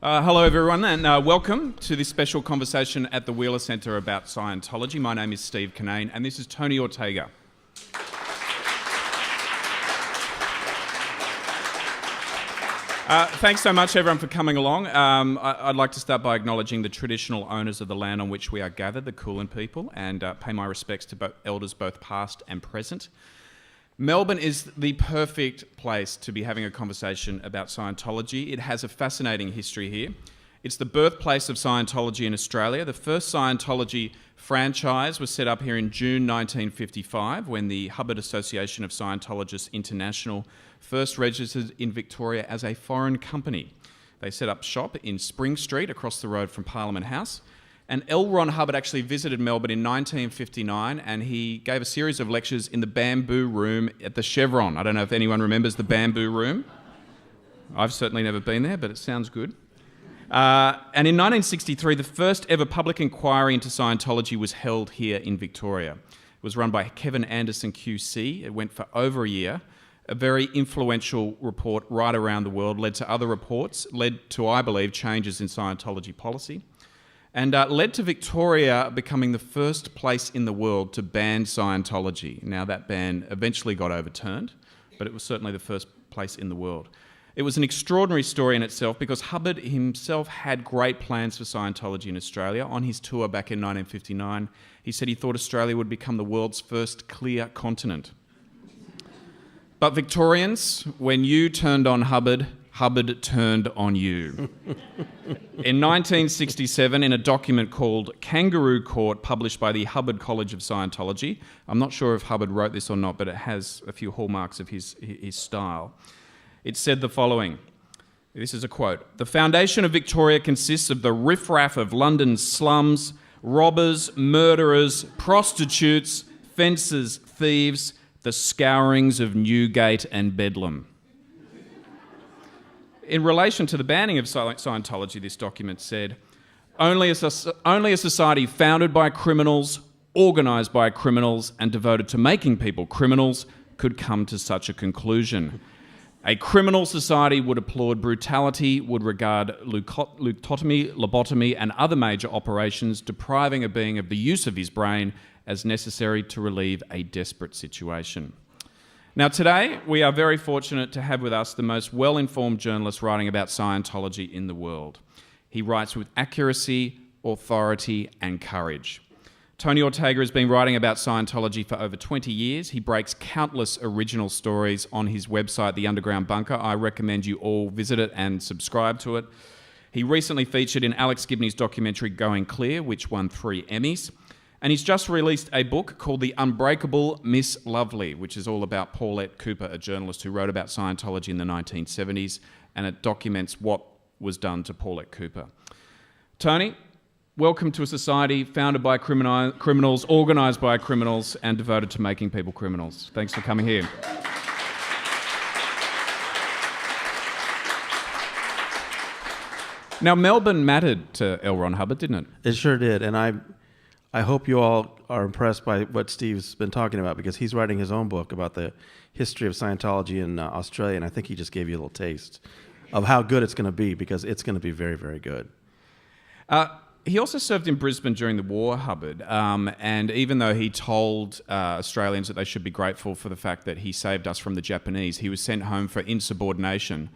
Hello everyone and welcome to this special conversation at the Wheeler Centre about Scientology. My name is Steve Kinane and this is Tony Ortega. Thanks so much everyone for coming along. I'd like to start by acknowledging the traditional owners of the land on which we are gathered, the Kulin people, and pay my respects to elders both past and present. Melbourne is the perfect place to be having a conversation about Scientology. It has a fascinating history here. It's the birthplace of Scientology in Australia. The first Scientology franchise was set up here in June 1955 when the Hubbard Association of Scientologists International first registered in Victoria as a foreign company. They set up shop in Spring Street across the road from Parliament House. And L. Ron Hubbard actually visited Melbourne in 1959 and he gave a series of lectures in the Bamboo Room at the Chevron. I don't know if anyone remembers the Bamboo Room. I've certainly never been there, but it sounds good. And in 1963, the first ever public inquiry into Scientology was held here in Victoria. It was run by Kevin Anderson QC. It went for over a year. A very influential report right around the world, led to other reports, led to, I believe, changes in Scientology policy. And led to Victoria becoming the first place in the world to ban Scientology. Now that ban eventually got overturned, but it was certainly the first place in the world. It was an extraordinary story in itself because Hubbard himself had great plans for Scientology in Australia. On his tour back in 1959, he said he thought Australia would become the world's first clear continent. But Victorians, when you turned on Hubbard, Hubbard turned on you. In 1967, in a document called Kangaroo Court, published by the Hubbard College of Scientology, I'm not sure if Hubbard wrote this or not, but it has a few hallmarks of his style. It said the following. This is a quote. "The foundation of Victoria consists of the riffraff of London's slums, robbers, murderers, prostitutes, fencers, thieves, the scourings of Newgate and Bedlam." In relation to the banning of Scientology, this document said, only a society founded by criminals, organised by criminals, and devoted to making people criminals could come to such a conclusion. A criminal society would applaud brutality, would regard leucotomy, lobotomy, and other major operations, depriving a being of the use of his brain as necessary to relieve a desperate situation. Now today, we are very fortunate to have with us the most well-informed journalist writing about Scientology in the world. He writes with accuracy, authority, and courage. Tony Ortega has been writing about Scientology for over 20 years. He breaks countless original stories on his website, The Underground Bunker. I recommend you all visit it and subscribe to it. He recently featured in Alex Gibney's documentary Going Clear, which won 3 Emmys. And he's just released a book called The Unbreakable Miss Lovely, which is all about Paulette Cooper, a journalist who wrote about Scientology in the 1970s, and it documents what was done to Paulette Cooper. Tony, welcome to a society founded by criminals, organised by criminals, and devoted to making people criminals. Thanks for coming here. Now, Melbourne mattered to L. Ron Hubbard, didn't it? It sure did, and I hope you all are impressed by what Steve's been talking about because he's writing his own book about the history of Scientology in Australia, and I think he just gave you a little taste of how good it's going to be because it's going to be very, very good. He also served in Brisbane during the war, Hubbard, and even though he told Australians that they should be grateful for the fact that he saved us from the Japanese, he was sent home for insubordination.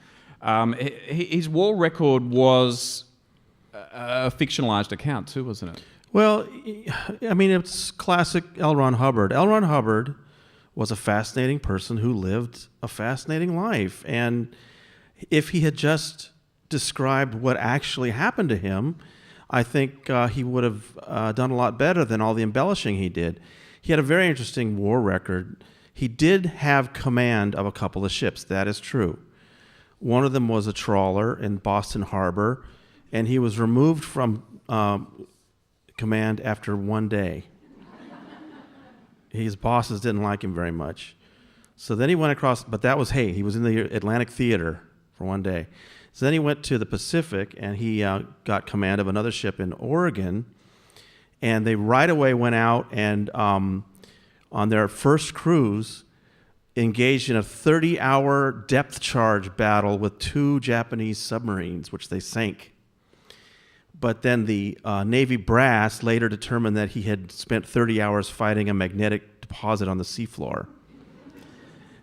His war record was a fictionalised account too, wasn't it? Well, I mean, it's classic L. Ron Hubbard. L. Ron Hubbard was a fascinating person who lived a fascinating life. And if he had just described what actually happened to him, I think he would have done a lot better than all the embellishing he did. He had a very interesting war record. He did have command of a couple of ships, that is true. One of them was a trawler in Boston Harbor, and he was removed from command after 1 day. His bosses didn't like him very much. So then he went across, but that was, he was in the Atlantic Theater for 1 day. So then he went to the Pacific and he got command of another ship in Oregon. And they right away went out and on their first cruise, engaged in a 30-hour depth charge battle with 2 Japanese submarines, which they sank. But then the Navy brass later determined that he had spent 30 hours fighting a magnetic deposit on the seafloor.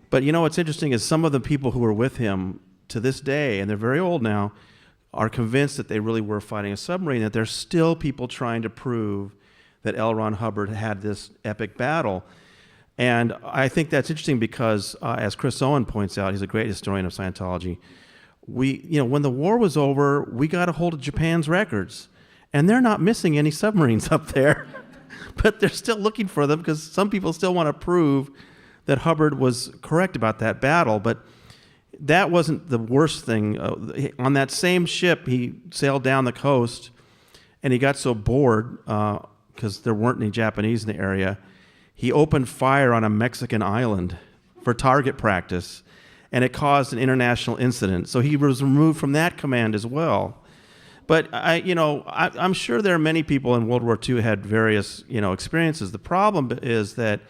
But you know what's interesting is some of the people who were with him to this day, and they're very old now, are convinced that they really were fighting a submarine, that there's still people trying to prove that L. Ron Hubbard had this epic battle. And I think that's interesting because, as Chris Owen points out, he's a great historian of Scientology, when the war was over, we got a hold of Japan's records, and they're not missing any submarines up there, but they're still looking for them because some people still want to prove that Hubbard was correct about that battle. But that wasn't the worst thing. On that same ship, he sailed down the coast, and he got so bored because there weren't any Japanese in the area, he opened fire on a Mexican island for target practice, and it caused an international incident. So he was removed from that command as well. But I'm sure there are many people in World War II who had various experiences. The problem is that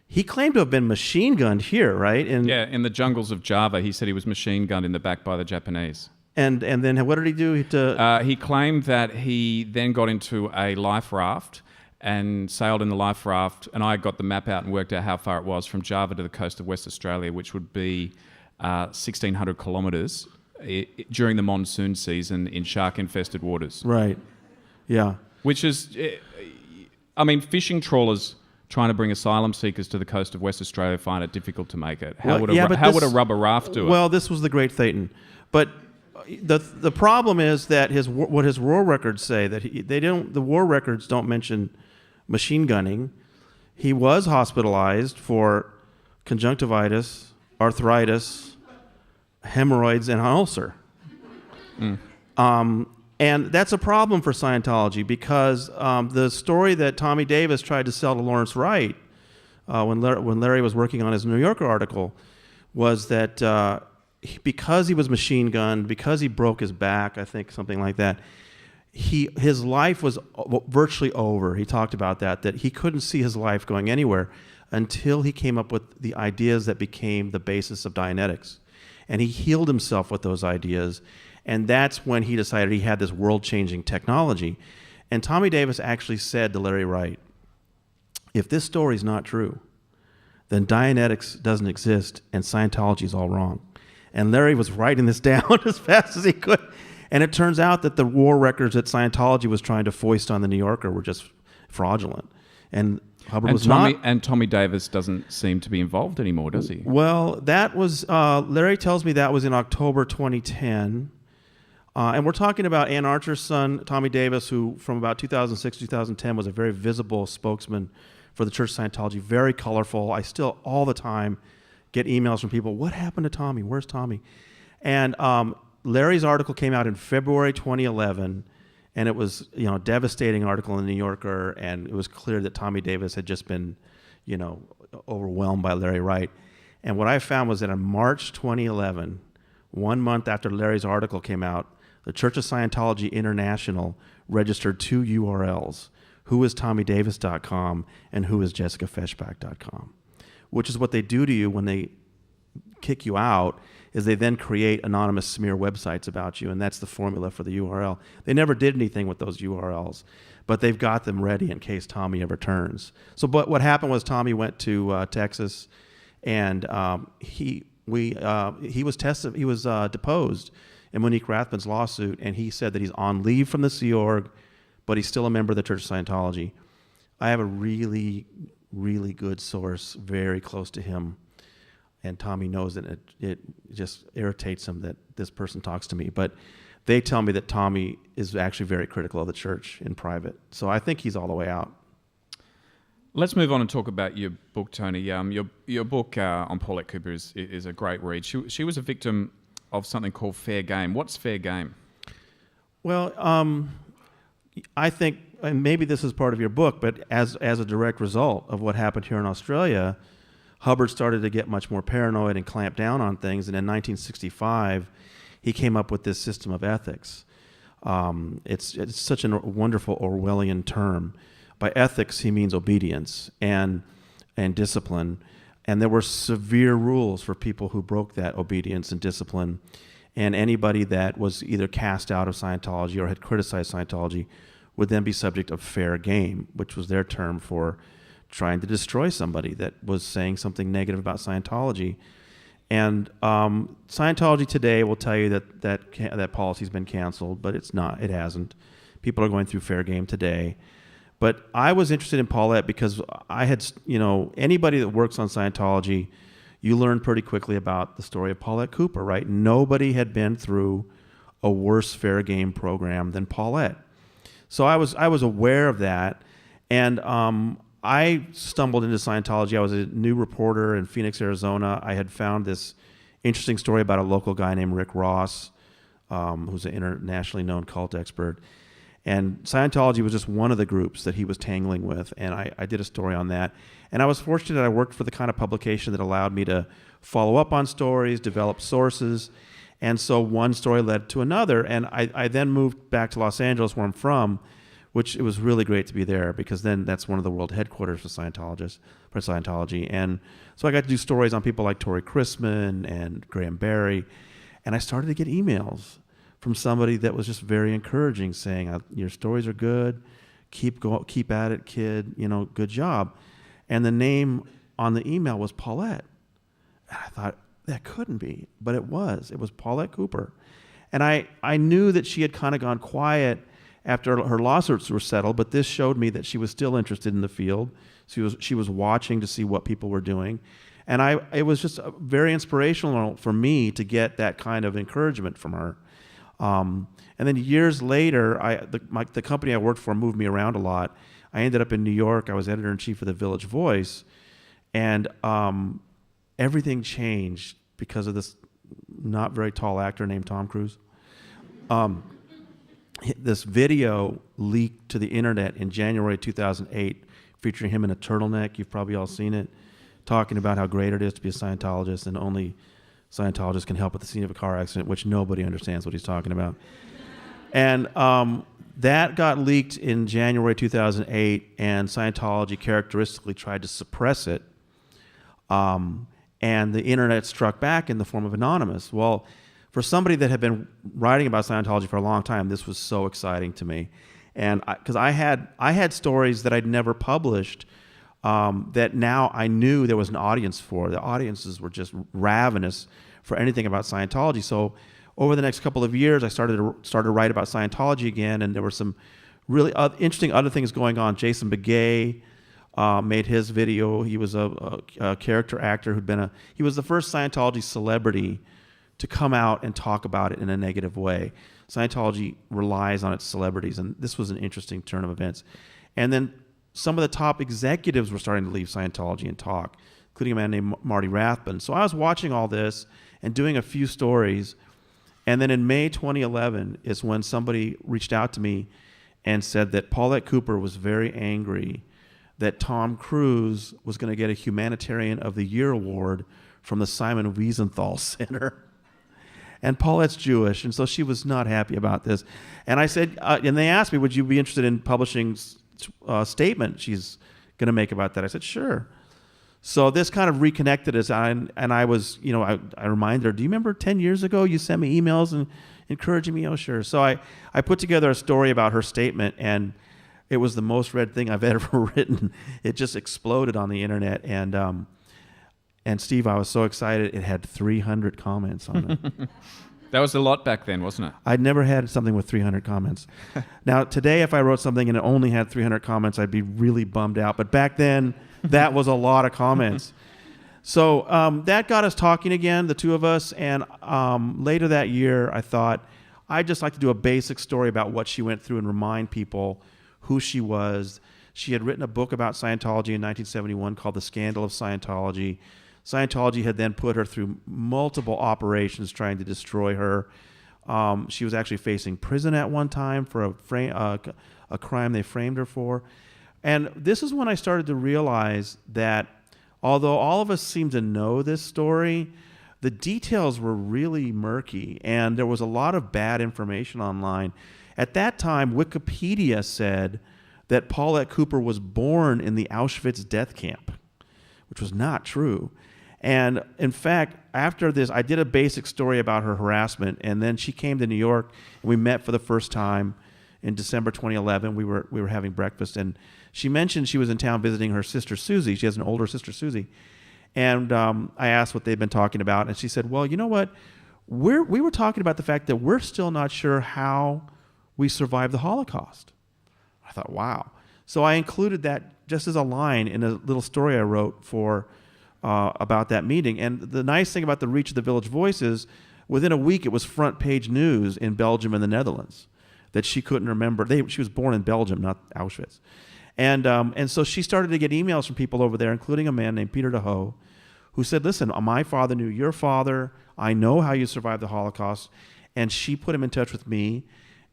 he claimed to have been machine gunned here, right? In the jungles of Java, he said he was machine gunned in the back by the Japanese. And then what did he do? He claimed that he then got into a life raft and sailed in the life raft, and I got the map out and worked out how far it was from Java to the coast of West Australia, which would be 1,600 kilometres during the monsoon season in shark-infested waters. Right, yeah. Which is, fishing trawlers trying to bring asylum seekers to the coast of West Australia find it difficult to make it. How would a rubber raft do it? Well, this was the Great Thetan. But the problem is that what his war records say, that the war records don't mention machine gunning. He was hospitalized for conjunctivitis, arthritis, hemorrhoids, and an ulcer. And that's a problem for Scientology because the story that Tommy Davis tried to sell to Lawrence Wright when Larry was working on his New Yorker article was that because he was machine gunned, because he broke his back, I think something like that, his life was virtually over. He talked about that he couldn't see his life going anywhere until he came up with the ideas that became the basis of Dianetics. And he healed himself with those ideas. And that's when he decided he had this world-changing technology. And Tommy Davis actually said to Larry Wright, if this story's not true, then Dianetics doesn't exist and Scientology is all wrong. And Larry was writing this down as fast as he could. And it turns out that the war records that Scientology was trying to foist on the New Yorker were just fraudulent. And Hubbard was not. And Tommy Davis doesn't seem to be involved anymore, does he? Well, that was, Larry tells me that was in October 2010. And we're talking about Ann Archer's son, Tommy Davis, who from about 2006 to 2010 was a very visible spokesman for the Church of Scientology, very colorful. I still all the time get emails from people, what happened to Tommy? Where's Tommy? And Larry's article came out in February 2011, and it was a devastating article in the New Yorker, and it was clear that Tommy Davis had just been overwhelmed by Larry Wright. And what I found was that in March 2011, 1 month after Larry's article came out, the Church of Scientology International registered 2 URLs, whoistommydavis.com and whoisjessicafeshbach.com, which is what they do to you when they kick you out, is they then create anonymous smear websites about you, and that's the formula for the URL. They never did anything with those URLs, but they've got them ready in case Tommy ever turns. So but what happened was Tommy went to Texas, and he was deposed in Monique Rathbun's lawsuit, and he said that he's on leave from the Sea Org, but he's still a member of the Church of Scientology. I have a really, really good source very close to him, and Tommy knows that it just irritates him that this person talks to me. But they tell me that Tommy is actually very critical of the church in private. So I think he's all the way out. Let's move on and talk about your book, Tony. Your book on Paulette Cooper is a great read. She was a victim of something called fair game. What's fair game? Well, I think, and maybe this is part of your book, but as a direct result of what happened here in Australia, Hubbard started to get much more paranoid and clamp down on things. And in 1965, he came up with this system of ethics. It's such a wonderful Orwellian term. By ethics, he means obedience and discipline. And there were severe rules for people who broke that obedience and discipline. and anybody that was either cast out of Scientology or had criticized Scientology would then be subject of fair game, which was their term for trying to destroy somebody that was saying something negative about Scientology. And Scientology today will tell you that policy's been canceled, but it's not. It hasn't. People are going through fair game today. But I was interested in Paulette because I had, anybody that works on Scientology, you learn pretty quickly about the story of Paulette Cooper, right? Nobody had been through a worse fair game program than Paulette. So I was aware of that, and I stumbled into Scientology. I was a new reporter in Phoenix, Arizona. I had found this interesting story about a local guy named Rick Ross, who's an internationally known cult expert. And Scientology was just one of the groups that he was tangling with, and I did a story on that. And I was fortunate that I worked for the kind of publication that allowed me to follow up on stories, develop sources, and so one story led to another. And I then moved back to Los Angeles, where I'm from, which it was really great to be there because then that's one of the world headquarters for Scientology. And so I got to do stories on people like Torrey Chrisman and Graham Barry, and I started to get emails from somebody that was just very encouraging, saying, your stories are good, keep at it, kid, good job. And the name on the email was Paulette. And I thought, that couldn't be, but it was. It was Paulette Cooper. And I knew that she had kind of gone quiet after her lawsuits were settled, but this showed me that she was still interested in the field. She was watching to see what people were doing. And it was just very inspirational for me to get that kind of encouragement from her. And then years later, the company I worked for moved me around a lot. I ended up in New York. I was editor-in-chief of the Village Voice, and everything changed because of this not very tall actor named Tom Cruise. This video leaked to the internet in January 2008, featuring him in a turtleneck. You've probably all seen it, talking about how great it is to be a Scientologist, and only Scientologists can help at the scene of a car accident, which nobody understands what he's talking about. And that got leaked in January 2008, and Scientology characteristically tried to suppress it. And the internet struck back in the form of Anonymous. Well, for somebody that had been writing about Scientology for a long time, this was so exciting to me. And because I had stories that I'd never published that now I knew there was an audience for. The audiences were just ravenous for anything about Scientology. So over the next couple of years, I started to write about Scientology again, and there were some really interesting other things going on. Jason Begay made his video. He was a character actor he was the first Scientology celebrity to come out and talk about it in a negative way. Scientology relies on its celebrities, and this was an interesting turn of events. And then some of the top executives were starting to leave Scientology and talk, including a man named Marty Rathbun. So I was watching all this and doing a few stories, and then in May 2011 is when somebody reached out to me and said that Paulette Cooper was very angry that Tom Cruise was going to get a Humanitarian of the Year award from the Simon Wiesenthal Center. And Paulette's Jewish, and so she was not happy about this. And I said, and they asked me, would you be interested in publishing a statement she's going to make about that? I said, sure. So this kind of reconnected us, and I was, I reminded her, do you remember 10 years ago you sent me emails and encouraging me? Oh, sure. So I put together a story about her statement, and it was the most read thing I've ever written. It just exploded on the internet, and Steve, I was so excited. It had 300 comments on it. That was a lot back then, wasn't it? I'd never had something with 300 comments. Now, today, if I wrote something and it only had 300 comments, I'd be really bummed out. But back then, that was a lot of comments. So that got us talking again, the two of us. And later that year, I thought, I'd just like to do a basic story about what she went through and remind people who she was. She had written a book about Scientology in 1971 called The Scandal of Scientology. Scientology had then put her through multiple operations trying to destroy her. She was actually facing prison at one time for a crime they framed her for. And this is when I started to realize that although all of us seem to know this story, the details were really murky, and there was a lot of bad information online. At that time, Wikipedia said that Paulette Cooper was born in the Auschwitz death camp, which was not true. And in fact, after this, I did a basic story about her harassment, and then she came to New York, and we met for the first time in December 2011. We were having breakfast, and she mentioned she was in town visiting her sister Susie. She has an older sister, Susie. And I asked what they'd been talking about, and she said, well, you know what? We were talking about the fact that we're still not sure how we survived the Holocaust. I thought, wow. So I included that just as a line in a little story I wrote for about that meeting. And the nice thing about the Reach of the Village Voice is within a week it was front page news in Belgium and the Netherlands that she couldn't remember. She was born in Belgium, not Auschwitz. And so she started to get emails from people over there, including a man named Peter DeHoe, who said, listen, my father knew your father. I know how you survived the Holocaust. And she put him in touch with me.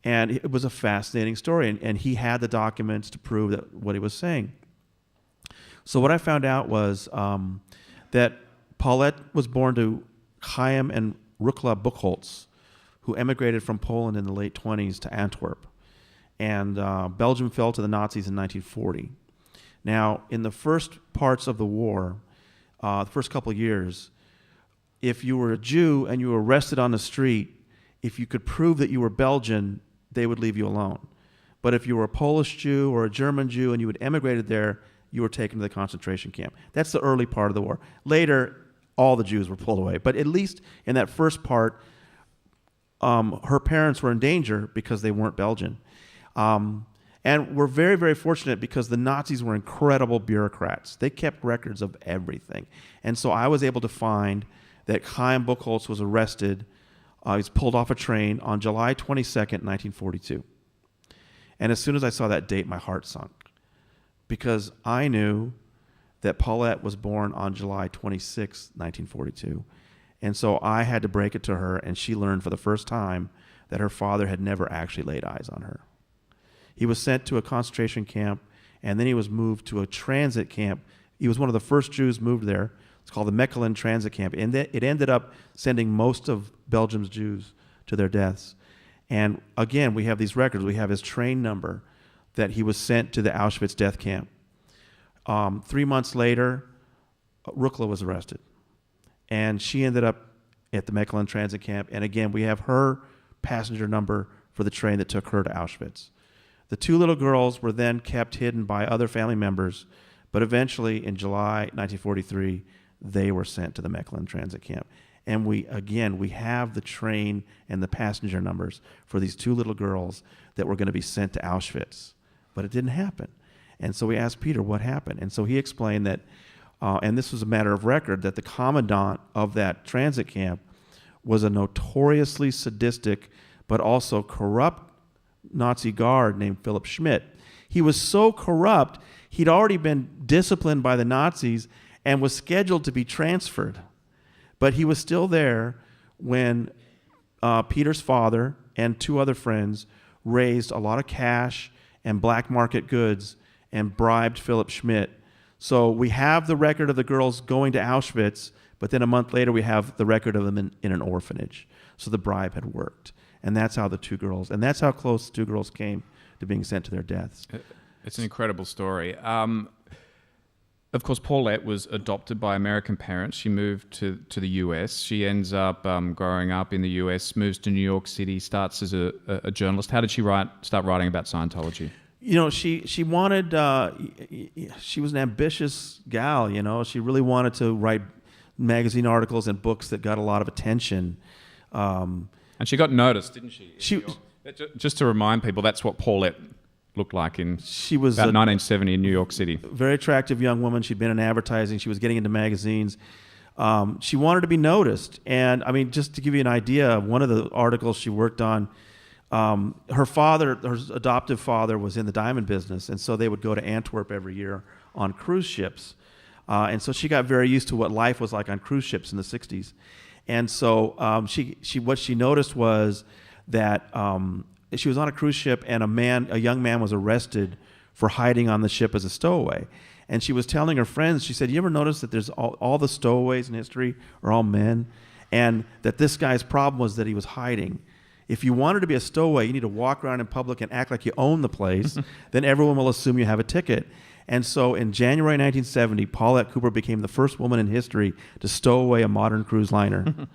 And it was a fascinating story. And he had the documents to prove that what he was saying. So what I found out was that Paulette was born to Chaim and Rukla Buchholz, who emigrated from Poland in the late 20s to Antwerp. And Belgium fell to the Nazis in 1940. Now, in the first parts of the war, the first couple of years, if you were a Jew and you were arrested on the street, if you could prove that you were Belgian, they would leave you alone. But if you were a Polish Jew or a German Jew and you had emigrated there, you were taken to the concentration camp. That's the early part of the war. Later, all the Jews were pulled away. But at least in that first part, her parents were in danger because they weren't Belgian. And we're very, very fortunate because the Nazis were incredible bureaucrats. They kept records of everything. And so I was able to find that Chaim Buchholz was arrested. He was pulled off a train on July 22nd, 1942. And as soon as I saw that date, my heart sunk. Because I knew that Paulette was born on July 26, 1942. And so I had to break it to her, and she learned for the first time that her father had never actually laid eyes on her. He was sent to a concentration camp, and then he was moved to a transit camp. He was one of the first Jews moved there. It's called the Mechelen Transit Camp. And it ended up sending most of Belgium's Jews to their deaths. And again, we have these records. We have his train number that he was sent to the Auschwitz death camp. 3 months later, Rukla was arrested. And she ended up at the Mechelen Transit Camp. And again, we have her passenger number for the train that took her to Auschwitz. The two little girls were then kept hidden by other family members, but eventually in July 1943, they were sent to the Mechelen Transit Camp. And we have the train and the passenger numbers for these two little girls that were going to be sent to Auschwitz. But it didn't happen. And so we asked Peter what happened. And so he explained that, and this was a matter of record, that the commandant of that transit camp was a notoriously sadistic but also corrupt Nazi guard named Philip Schmidt. He was so corrupt, he'd already been disciplined by the Nazis and was scheduled to be transferred. But he was still there when Peter's father and two other friends raised a lot of cash and black market goods and bribed Philip Schmidt. So we have the record of the girls going to Auschwitz, but then a month later we have the record of them in an orphanage. So the bribe had worked. And that's how that's how close the two girls came to being sent to their deaths. It's an incredible story. Of course, Paulette was adopted by American parents. She moved to the US. She ends up growing up in the US, moves to New York City, starts as a journalist. How did she start writing about Scientology? You know, she wanted, she was an ambitious gal, you know. She really wanted to write magazine articles and books that got a lot of attention. And she got noticed, didn't she? Just to remind people, that's what Paulette looked like about 1970 in New York City. Very attractive young woman. She'd been in advertising. She was getting into magazines. She wanted to be noticed. And I mean, just to give you an idea, one of the articles she worked on, her adoptive father was in the diamond business. And so they would go to Antwerp every year on cruise ships. And so she got very used to what life was like on cruise ships in the 60s. And so what she noticed was that she was on a cruise ship and a young man was arrested for hiding on the ship as a stowaway. And she was telling her friends, she said, you ever notice that there's all the stowaways in history are all men? And that this guy's problem was that he was hiding. If you wanted to be a stowaway, you need to walk around in public and act like you own the place. Then everyone will assume you have a ticket. And so in January 1970, Paulette Cooper became the first woman in history to stow away a modern cruise liner.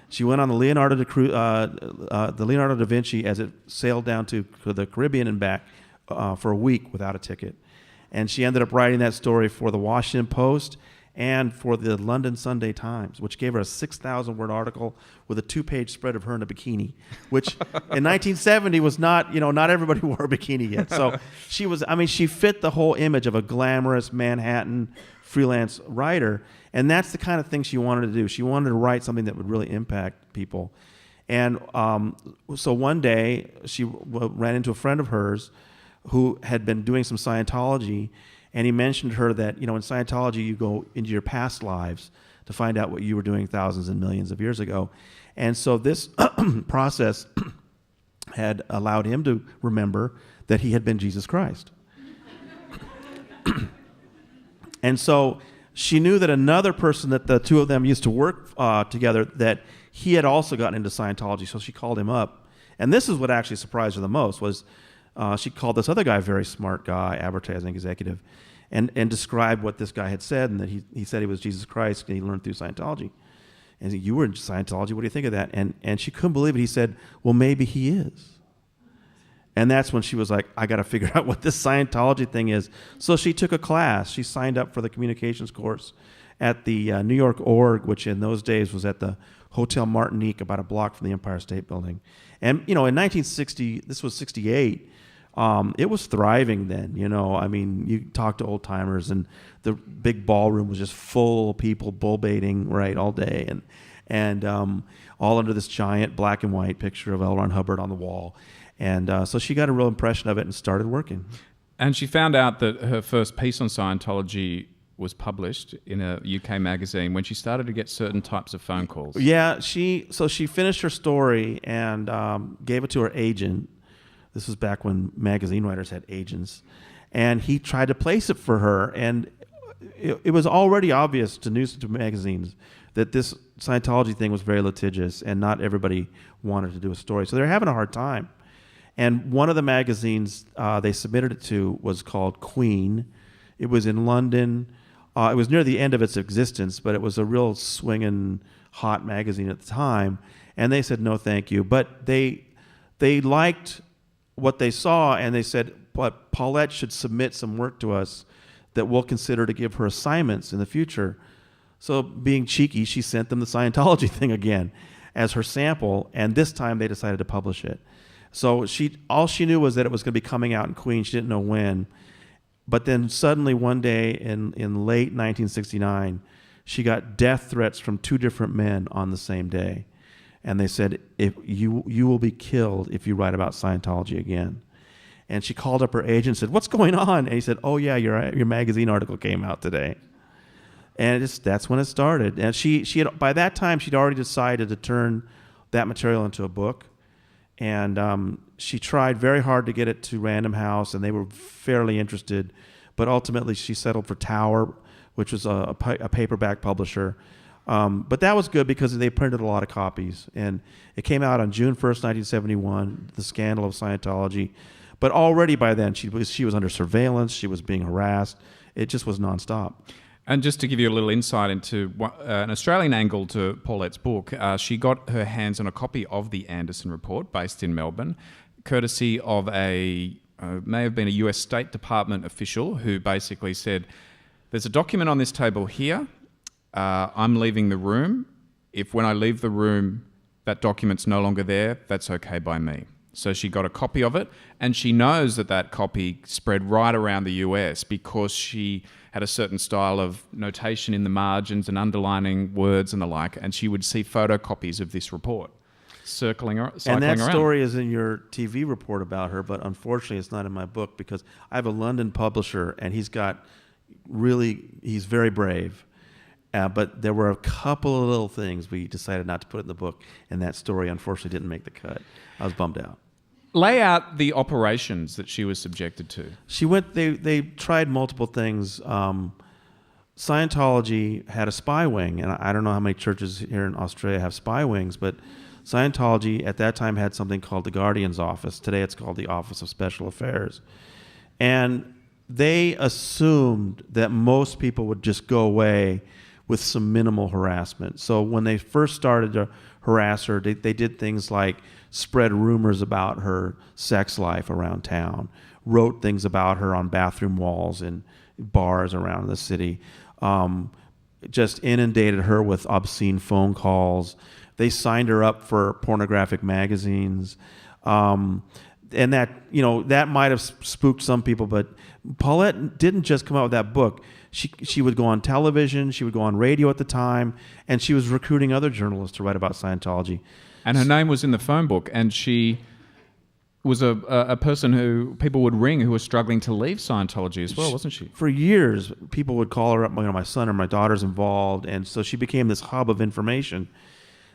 She went on the Leonardo da Vinci as it sailed down to the Caribbean and back for a week without a ticket. And she ended up writing that story for the Washington Post and for the London Sunday Times, which gave her a 6,000-word article with a 2-page spread of her in a bikini, which in 1970 was not, not everybody wore a bikini yet. So she fit the whole image of a glamorous Manhattan freelance writer, and that's the kind of thing she wanted to do. She wanted to write something that would really impact people. And so one day she ran into a friend of hers who had been doing some Scientology, and he mentioned to her that, in Scientology, you go into your past lives to find out what you were doing thousands and millions of years ago. And so this process had allowed him to remember that he had been Jesus Christ. And so she knew that another person that the two of them used to work together, that he had also gotten into Scientology. So she called him up. And this is what actually surprised her the most was she called this other guy, a very smart guy, advertising executive, and described what this guy had said, and that he said he was Jesus Christ and he learned through Scientology. And he said, you were in Scientology, what do you think of that? And she couldn't believe it. He said, well, maybe he is. And that's when she was like, I got to figure out what this Scientology thing is. So she took a class. She signed up for the communications course at the New York Org, which in those days was at the Hotel Martinique, about a block from the Empire State Building. And, in 1960, this was 68, it was thriving then, you talk to old timers and the big ballroom was just full of people bull baiting, right, all day. And all under this giant black and white picture of L. Ron Hubbard on the wall. And so she got a real impression of it and started working. And she found out that her first piece on Scientology was published in a UK magazine when she started to get certain types of phone calls. Yeah, she finished her story and gave it to her agent. This was back when magazine writers had agents. And he tried to place it for her. And it was already obvious to magazines that this Scientology thing was very litigious and not everybody wanted to do a story. So they're having a hard time. And one of the magazines they submitted it to was called Queen. It was in London. It was near the end of its existence, but it was a real swinging hot magazine at the time. And they said, no, thank you. But they liked what they saw, and they said, but Paulette should submit some work to us that we'll consider to give her assignments in the future. So being cheeky, she sent them the Scientology thing again as her sample, and this time they decided to publish it. So all she knew was that it was going to be coming out in Queen. She didn't know when. But then suddenly one day in late 1969, she got death threats from 2 different men on the same day. And they said, if you will be killed if you write about Scientology again. And she called up her agent and said, what's going on? And he said, oh, yeah, your magazine article came out today. And that's when it started. And she had, by that time, she'd already decided to turn that material into a book. And she tried very hard to get it to Random House, and they were fairly interested. But ultimately, she settled for Tower, which was a paperback publisher. But that was good because they printed a lot of copies. And it came out on June 1st, 1971, The Scandal of Scientology. But already by then, she was under surveillance. She was being harassed. It just was nonstop. And just to give you a little insight into an Australian angle to Paulette's book, she got her hands on a copy of the Anderson Report based in Melbourne, courtesy of may have been a US State Department official who basically said, there's a document on this table here. I'm leaving the room. If when I leave the room, that document's no longer there, that's okay by me. So she got a copy of it, and she knows that copy spread right around the US because she had a certain style of notation in the margins and underlining words and the like, and she would see photocopies of this report cycling around. And that story is in your TV report about her, but unfortunately it's not in my book because I have a London publisher, and he's very brave. But there were a couple of little things we decided not to put in the book, and that story unfortunately didn't make the cut. I was bummed out. Lay out the operations that she was subjected to. They tried multiple things. Scientology had a spy wing, and I don't know how many churches here in Australia have spy wings, but Scientology at that time had something called the Guardian's Office. Today it's called the Office of Special Affairs. And they assumed that most people would just go away with some minimal harassment. So when they first started to harass her, they did things like spread rumors about her sex life around town, wrote things about her on bathroom walls in bars around the city, just inundated her with obscene phone calls. They signed her up for pornographic magazines. And that, that might have spooked some people, but Paulette didn't just come out with that book. She would go on television, she would go on radio at the time, and she was recruiting other journalists to write about Scientology. And her name was in the phone book, and she was a person who people would ring who was struggling to leave Scientology as well, wasn't she? For years, people would call her up, my son or my daughter's involved, and so she became this hub of information.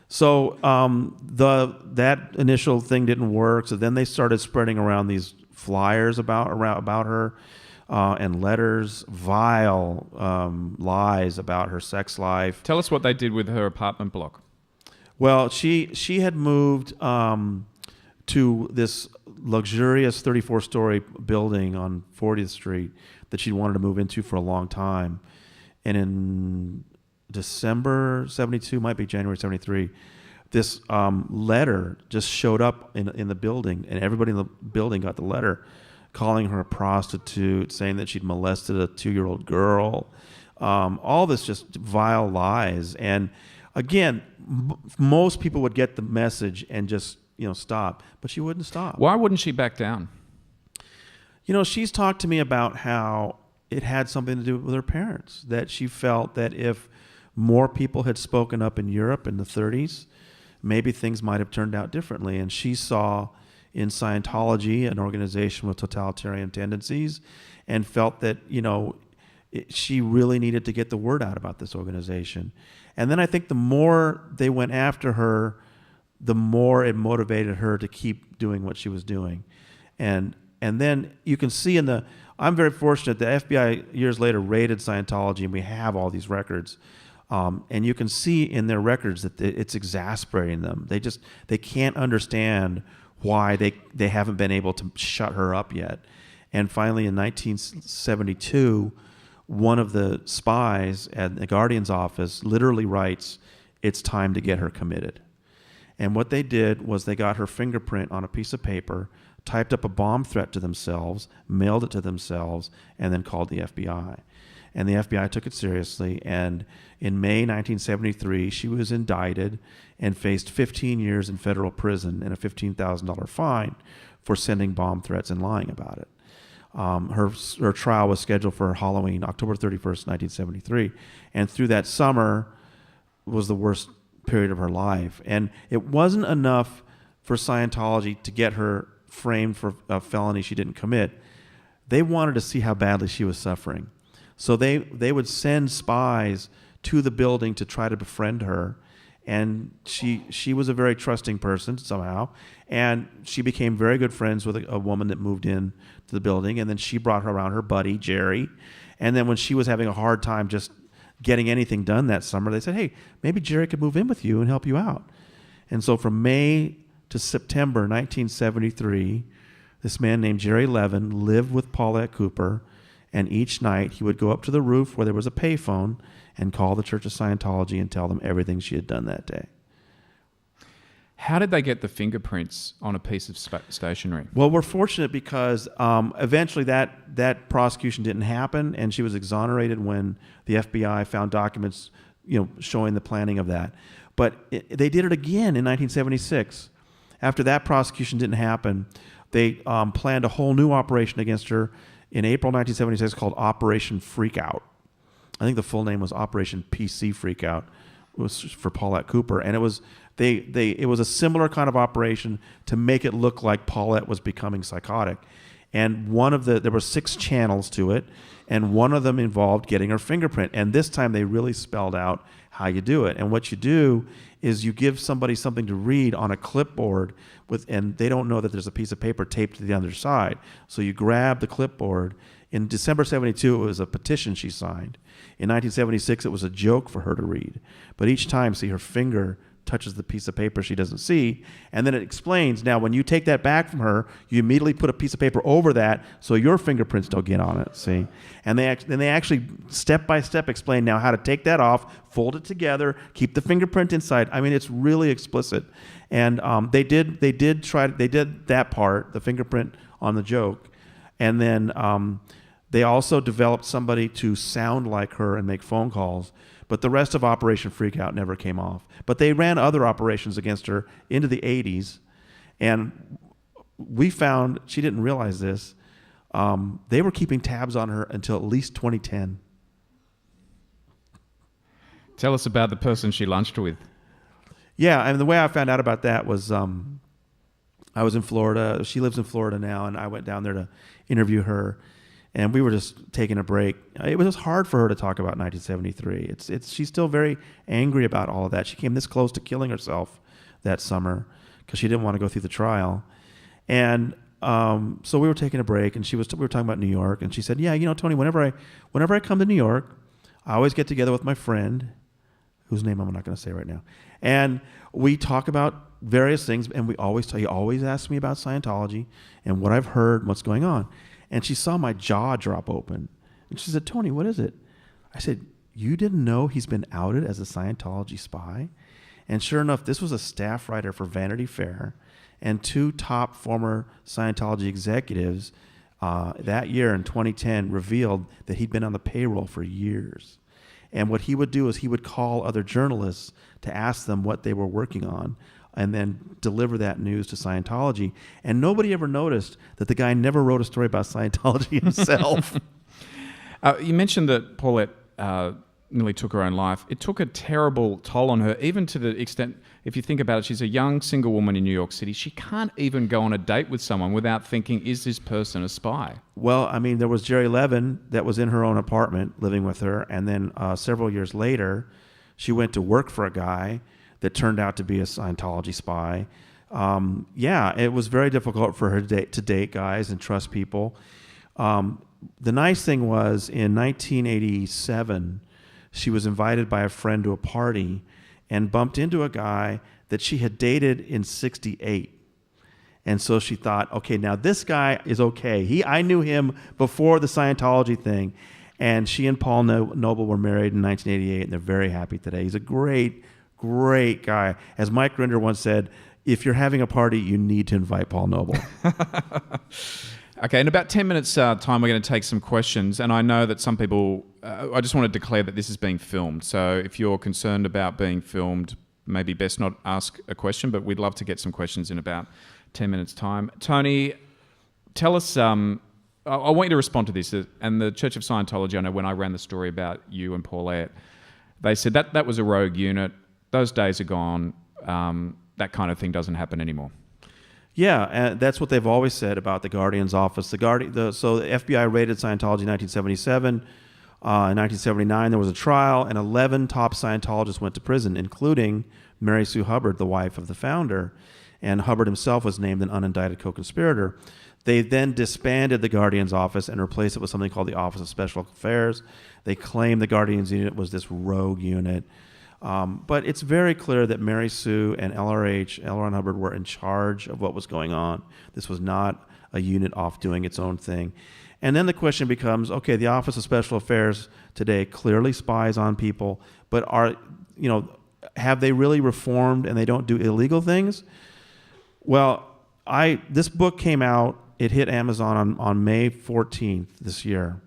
So that initial thing didn't work, so then they started spreading around these flyers about her, and letters, vile lies about her sex life. Tell us what they did with her apartment block. Well, she had moved to this luxurious 34-story building on 40th Street that she wanted to move into for a long time. And in December 72, might be January 73, this letter just showed up in the building, and everybody in the building got the letter calling her a prostitute, saying that she'd molested a 2-year-old girl. All this just vile lies. And again, most people would get the message and just stop, but she wouldn't stop. Why wouldn't she back down? She's talked to me about how it had something to do with her parents, that she felt that if more people had spoken up in Europe in the 30s, maybe things might have turned out differently. And she saw in Scientology an organization with totalitarian tendencies, and felt that she really needed to get the word out about this organization. And then I think the more they went after her, the more it motivated her to keep doing what she was doing. And then you can see I'm very fortunate, the FBI years later raided Scientology, and we have all these records. And you can see in their records that it's exasperating them. They can't understand why they haven't been able to shut her up yet. And finally in 1972, one of the spies at the Guardian's office literally writes, "It's time to get her committed." And what they did was they got her fingerprint on a piece of paper, typed up a bomb threat to themselves, mailed it to themselves, and then called the FBI. And the FBI took it seriously, and in May 1973, she was indicted and faced 15 years in federal prison and a $15,000 fine for sending bomb threats and lying about it. Her trial was scheduled for Halloween, October 31st, 1973, and through that summer was the worst period of her life. And it wasn't enough for Scientology to get her framed for a felony she didn't commit. They wanted to see how badly she was suffering. So they would send spies to the building to try to befriend her, and she was a very trusting person somehow, and she became very good friends with a woman that moved in to the building, and then she brought her around her buddy Jerry, and then when she was having a hard time just getting anything done that summer, they said, "Hey, maybe Jerry could move in with you and help you out." And so from May to September 1973, this man named Jerry Levin lived with Paulette Cooper, and each night he would go up to the roof where there was a payphone and call the Church of Scientology and tell them everything she had done that day. How did they get the fingerprints on a piece of stationery? Well, we're fortunate because eventually that prosecution didn't happen, and she was exonerated when the FBI found documents, showing the planning of that. But they did it again in 1976. After that prosecution didn't happen, they planned a whole new operation against her in April 1976 called Operation Freakout. I think the full name was Operation PC Freakout. It was for Paulette Cooper, and it was a similar kind of operation to make it look like Paulette was becoming psychotic. And there were 6 channels to it, and one of them involved getting her fingerprint. And this time they really spelled out how you do it. And what you do is you give somebody something to read on a clipboard and they don't know that there's a piece of paper taped to the other side. So you grab the clipboard. In December 72, it was a petition she signed. In 1976, it was a joke for her to read. But each time, see, her finger touches the piece of paper she doesn't see. And then it explains, now when you take that back from her, you immediately put a piece of paper over that so your fingerprints don't get on it, see? And they actually step by step explain now how to take that off, fold it together, keep the fingerprint inside. I mean, it's really explicit. And they did that part, the fingerprint on the joke. And then they also developed somebody to sound like her and make phone calls. But the rest of Operation Freakout never came off. But they ran other operations against her into the 80s. And we found, she didn't realize this, they were keeping tabs on her until at least 2010. Tell us about the person she lunched with. Yeah, and the way I found out about that was I was in Florida. She lives in Florida now, and I went down there to interview her. And we were just taking a break. It was hard for her to talk about 1973. She's still very angry about all of that. She came this close to killing herself that summer because she didn't want to go through the trial. And so we were taking a break, and we were talking about New York. And she said, "Yeah, you know, Tony, whenever I come to New York, I always get together with my friend, whose name I'm not going to say right now, and we talk about various things. And he always asks me about Scientology and what I've heard, and what's going on." And she saw my jaw drop open. And she said, "Tony, what is it?" I said, "You didn't know he's been outed as a Scientology spy?" And sure enough, this was a staff writer for Vanity Fair, and 2 top former Scientology executives that year in 2010 revealed that he'd been on the payroll for years. And what he would do is he would call other journalists to ask them what they were working on, and then deliver that news to Scientology. And nobody ever noticed that the guy never wrote a story about Scientology himself. You mentioned that Paulette nearly took her own life. It took a terrible toll on her, even to the extent, if you think about it, she's a young single woman in New York City. She can't even go on a date with someone without thinking, is this person a spy? Well, I mean, there was Jerry Levin that was in her own apartment living with her. And then several years later, she went to work for a guy that turned out to be a Scientology spy. It was very difficult for her to date guys and trust people. The nice thing was, in 1987, she was invited by a friend to a party and bumped into a guy that she had dated in 68. And so she thought, okay, now this guy is okay. I knew him before the Scientology thing. And she and Paul Noble were married in 1988, and they're very happy today. He's a great guy. As Mike Rinder once said, if you're having a party, you need to invite Paul Noble. Okay, in about 10 minutes time, we're going to take some questions. And I know that some people, I just want to declare that this is being filmed. So if you're concerned about being filmed, maybe best not ask a question, but we'd love to get some questions in about 10 minutes time. Tony, tell us, I want you to respond to this. And the Church of Scientology, I know when I ran the story about you and Paulette, they said that was a rogue unit. Those days are gone. That kind of thing doesn't happen anymore. Yeah, and that's what they've always said about the Guardian's office. So the FBI raided Scientology in 1977. In 1979, there was a trial, and 11 top Scientologists went to prison, including Mary Sue Hubbard, the wife of the founder. And Hubbard himself was named an unindicted co-conspirator. They then disbanded the Guardian's office and replaced it with something called the Office of Special Affairs. They claimed the Guardian's unit was this rogue unit. But it's very clear that Mary Sue and LRH, L. Ron Hubbard, were in charge of what was going on. This was not a unit off doing its own thing. And then the question becomes, okay, the Office of Special Affairs today clearly spies on people, but have they really reformed and they don't do illegal things? Well, this book came out, it hit Amazon on May 14th this year.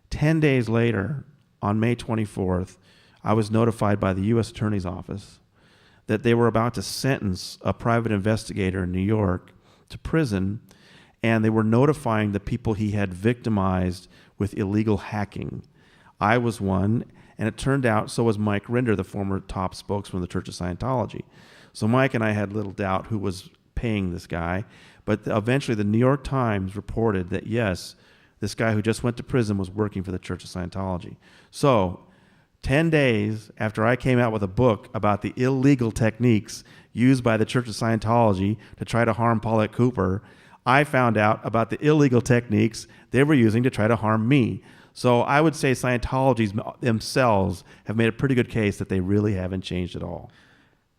10 days later, on May 24th, I was notified by the U.S. Attorney's Office that they were about to sentence a private investigator in New York to prison, and they were notifying the people he had victimized with illegal hacking. I was one, and it turned out so was Mike Rinder, the former top spokesman of the Church of Scientology. So Mike and I had little doubt who was paying this guy, but eventually the New York Times reported that, yes, this guy who just went to prison was working for the Church of Scientology. So 10 days after I came out with a book about the illegal techniques used by the Church of Scientology to try to harm Paulette Cooper, I found out about the illegal techniques they were using to try to harm me. So I would say Scientologies themselves have made a pretty good case that they really haven't changed at all.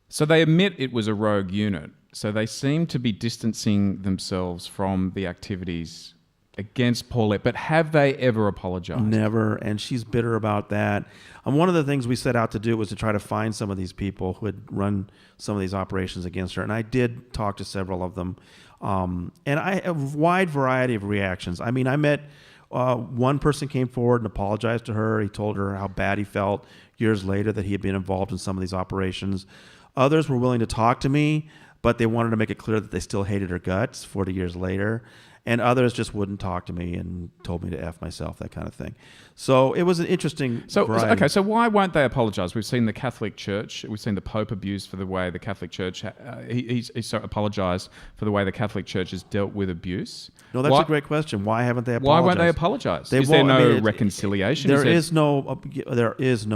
So they admit it was a rogue unit. So they seem to be distancing themselves from the activities against Paulette. But have they ever apologized? Never, and she's bitter about that. One of the things we set out to do was to try to find some of these people who had run some of these operations against her, and I did talk to several of them. And I have a wide variety of reactions. I mean, I met one person came forward and apologized to her. He told her how bad he felt years later that he had been involved in some of these operations. Others were willing to talk to me, but they wanted to make it clear that they still hated her guts 40 years later. And others just wouldn't talk to me and told me to F myself, that kind of thing. So it was an interesting variety. Okay, so why won't they apologize? We've seen the Catholic Church, we've seen the Pope abused for the way the Catholic Church, he's apologized for the way the Catholic Church has dealt with abuse. No, that's a great question. Why haven't they apologized? Why won't they apologize? Is there no reconciliation? There is no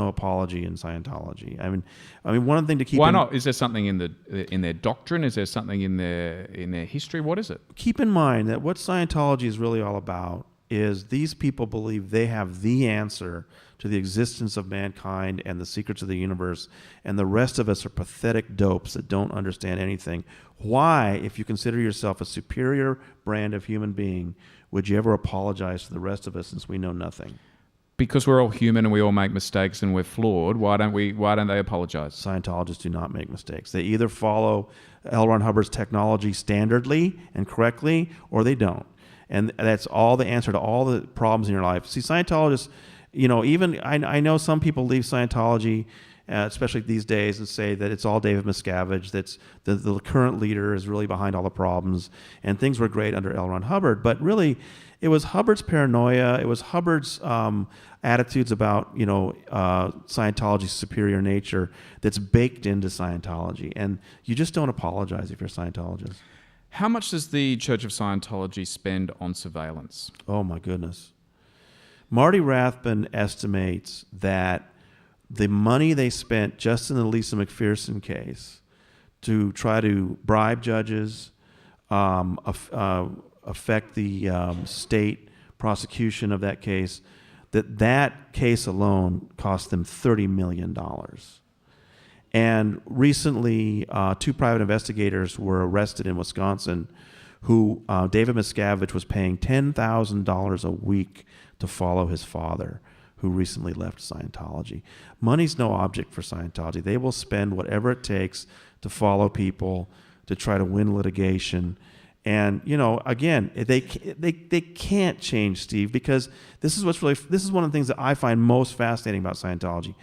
apology in Scientology. I mean, one thing to keep. Why not? Is there something in their doctrine? Is there something in their history? What is it? Keep in mind that what Scientology is really all about is these people believe they have the answer to the existence of mankind and the secrets of the universe, and the rest of us are pathetic dopes that don't understand anything. Why, if you consider yourself a superior brand of human being, would you ever apologize to the rest of us since we know nothing? Because we're all human and we all make mistakes and we're flawed. Why don't they apologize? Scientologists do not make mistakes. They either follow L. Ron Hubbard's technology standardly and correctly, or they don't. And that's all the answer to all the problems in your life. See, Scientologists, even I know some people leave Scientology, especially these days, and say that it's all David Miscavige, that's the current leader is really behind all the problems, and things were great under L. Ron Hubbard. But really, it was Hubbard's paranoia, it was Hubbard's attitudes about Scientology's superior nature that's baked into Scientology, and you just don't apologize if you're a Scientologist. How much does the Church of Scientology spend on surveillance? Oh my goodness. Marty Rathbun estimates that the money they spent just in the Lisa McPherson case to try to bribe judges, affect the state prosecution of that case, that case alone cost them $30 million. And recently, two private investigators were arrested in Wisconsin who David Miscavige was paying $10,000 a week to follow his father, who recently left Scientology. Money's no object for Scientology. They will spend whatever it takes to follow people, to try to win litigation. And, again, they can't change, Steve, because this is one of the things that I find most fascinating about Scientology.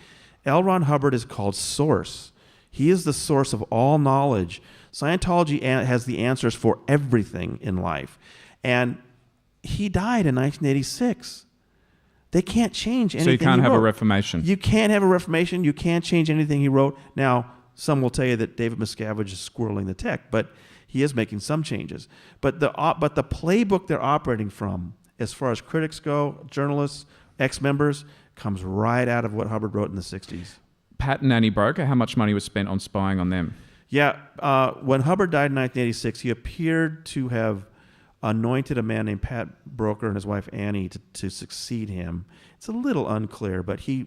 L. Ron Hubbard is called Source. He is the source of all knowledge. Scientology has the answers for everything in life. And he died in 1986. They can't change anything. So you can't have a reformation. You can't have a reformation. You can't change anything he wrote. Now, some will tell you that David Miscavige is squirreling the tech, but he is making some changes. But the playbook they're operating from, as far as critics go, journalists, ex-members, comes right out of what Hubbard wrote in the 60s. Pat and Annie Broker, how much money was spent on spying on them? Yeah, when Hubbard died in 1986, he appeared to have anointed a man named Pat Broker and his wife Annie to succeed him. It's a little unclear, but he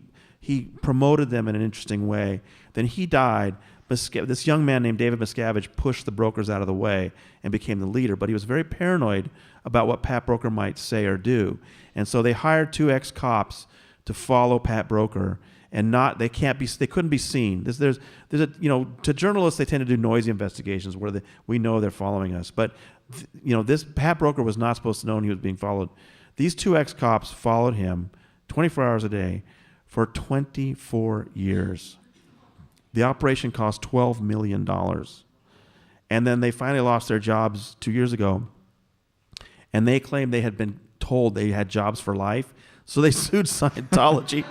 promoted them in an interesting way. Then he died. This young man named David Miscavige pushed the Brokers out of the way and became the leader, but he was very paranoid about what Pat Broker might say or do. And so they hired two ex-cops to follow Pat Broker, and they couldn't be seen. To journalists, they tend to do noisy investigations where we know they're following us. But this Pat Broker was not supposed to know he was being followed. These two ex-cops followed him 24 hours a day for 24 years. The operation cost $12 million. And then they finally lost their jobs 2 years ago, and they claimed they had been told they had jobs for life, so they sued Scientology.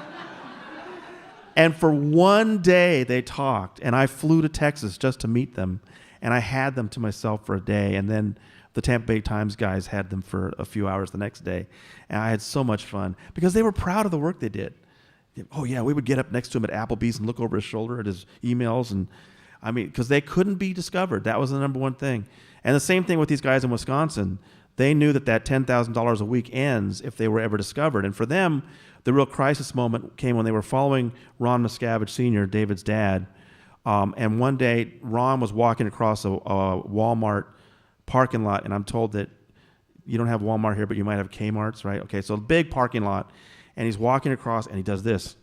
And for one day they talked, and I flew to Texas just to meet them, and I had them to myself for a day, and then the Tampa Bay Times guys had them for a few hours the next day, and I had so much fun because they were proud of the work they did. Oh yeah, we would get up next to him at Applebee's and look over his shoulder at his emails, and because they couldn't be discovered. That was the number one thing. And the same thing with these guys in Wisconsin. They knew that $10,000 a week ends if they were ever discovered. And for them, the real crisis moment came when they were following Ron Miscavige Sr., David's dad, And one day, Ron was walking across a Walmart parking lot, and I'm told that you don't have Walmart here, but you might have Kmart's, right? Okay, so a big parking lot, and he's walking across, and he does this.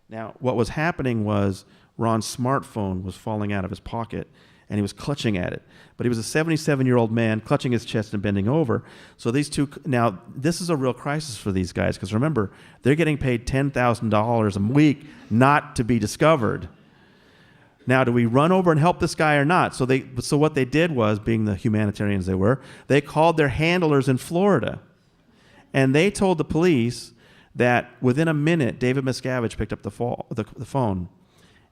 Now, what was happening was Ron's smartphone was falling out of his pocket, and he was clutching at it. But he was a 77-year-old man clutching his chest and bending over. So these two, now this is a real crisis for these guys, because remember, they're getting paid $10,000 a week not to be discovered. Now, do we run over and help this guy or not? So what they did was, being the humanitarians they were, they called their handlers in Florida. And they told the police that within a minute, David Miscavige picked up the phone.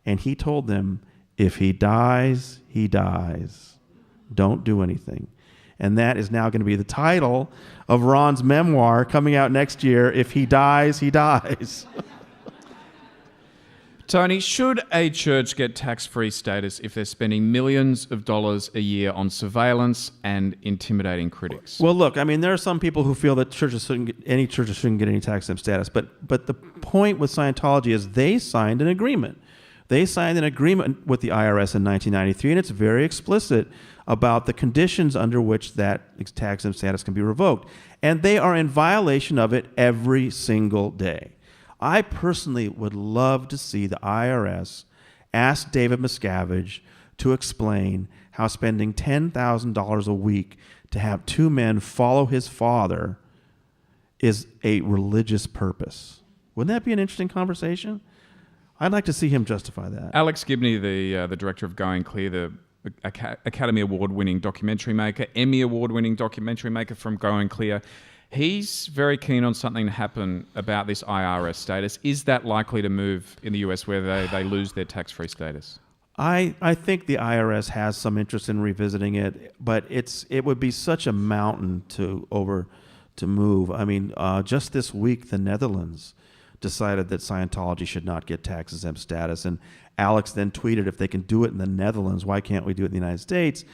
And he told them, if he dies, he dies. Don't do anything. And that is now going to be the title of Ron's memoir coming out next year. If he dies, he dies. Tony, should a church get tax-free status if they're spending millions of dollars a year on surveillance and intimidating critics? Well, look, I mean, there are some people who feel that any churches shouldn't get any tax-exempt status. But the point with Scientology is they signed an agreement. They signed an agreement with the IRS in 1993, and it's very explicit about the conditions under which that tax-exempt status can be revoked. And they are in violation of it every single day. I personally would love to see the IRS ask David Miscavige to explain how spending $10,000 a week to have two men follow his father is a religious purpose. Wouldn't that be an interesting conversation? I'd like to see him justify that. Alex Gibney, the director of Going Clear, the Academy Award-winning documentary maker, Emmy Award-winning documentary maker from Going Clear, he's very keen on something to happen about this IRS status. Is that likely to move in the US where they lose their tax-free status? I think the IRS has some interest in revisiting it, but it would be such a mountain to move. I mean, just this week, the Netherlands decided that Scientology should not get tax-exempt status, and Alex then tweeted, if they can do it in the Netherlands, why can't we do it in the United States?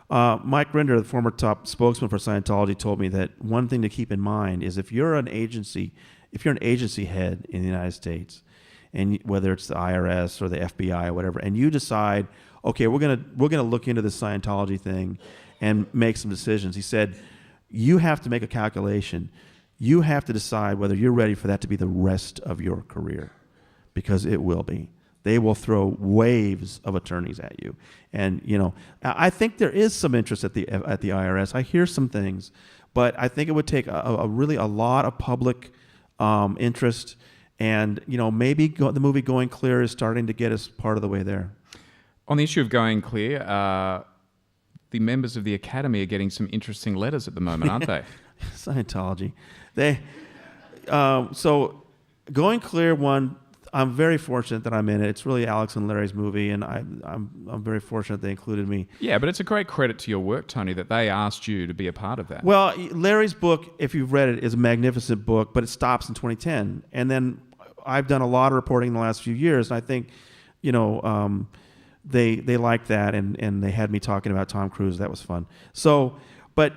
Mike Rinder, the former top spokesman for Scientology, told me that one thing to keep in mind is if you're an agency head in the United States, and whether it's the IRS or the FBI or whatever, and you decide, okay, we're gonna look into this Scientology thing and make some decisions. He said, you have to make a calculation. You have to decide whether you're ready for that to be the rest of your career, because it will be. They will throw waves of attorneys at you. And, I think there is some interest at the IRS. I hear some things, but I think it would take a lot of public interest. And, maybe the movie Going Clear is starting to get us part of the way there. On the issue of Going Clear, the members of the Academy are getting some interesting letters at the moment, aren't they? Scientology. So Going Clear one, I'm very fortunate that I'm in it. It's really Alex and Larry's movie, and I'm very fortunate they included me. Yeah, but it's a great credit to your work, Tony, that they asked you to be a part of that. Well, Larry's book, if you've read it, is a magnificent book, but it stops in 2010. And then I've done a lot of reporting in the last few years, and I think, they liked that, and they had me talking about Tom Cruise. That was fun. So, but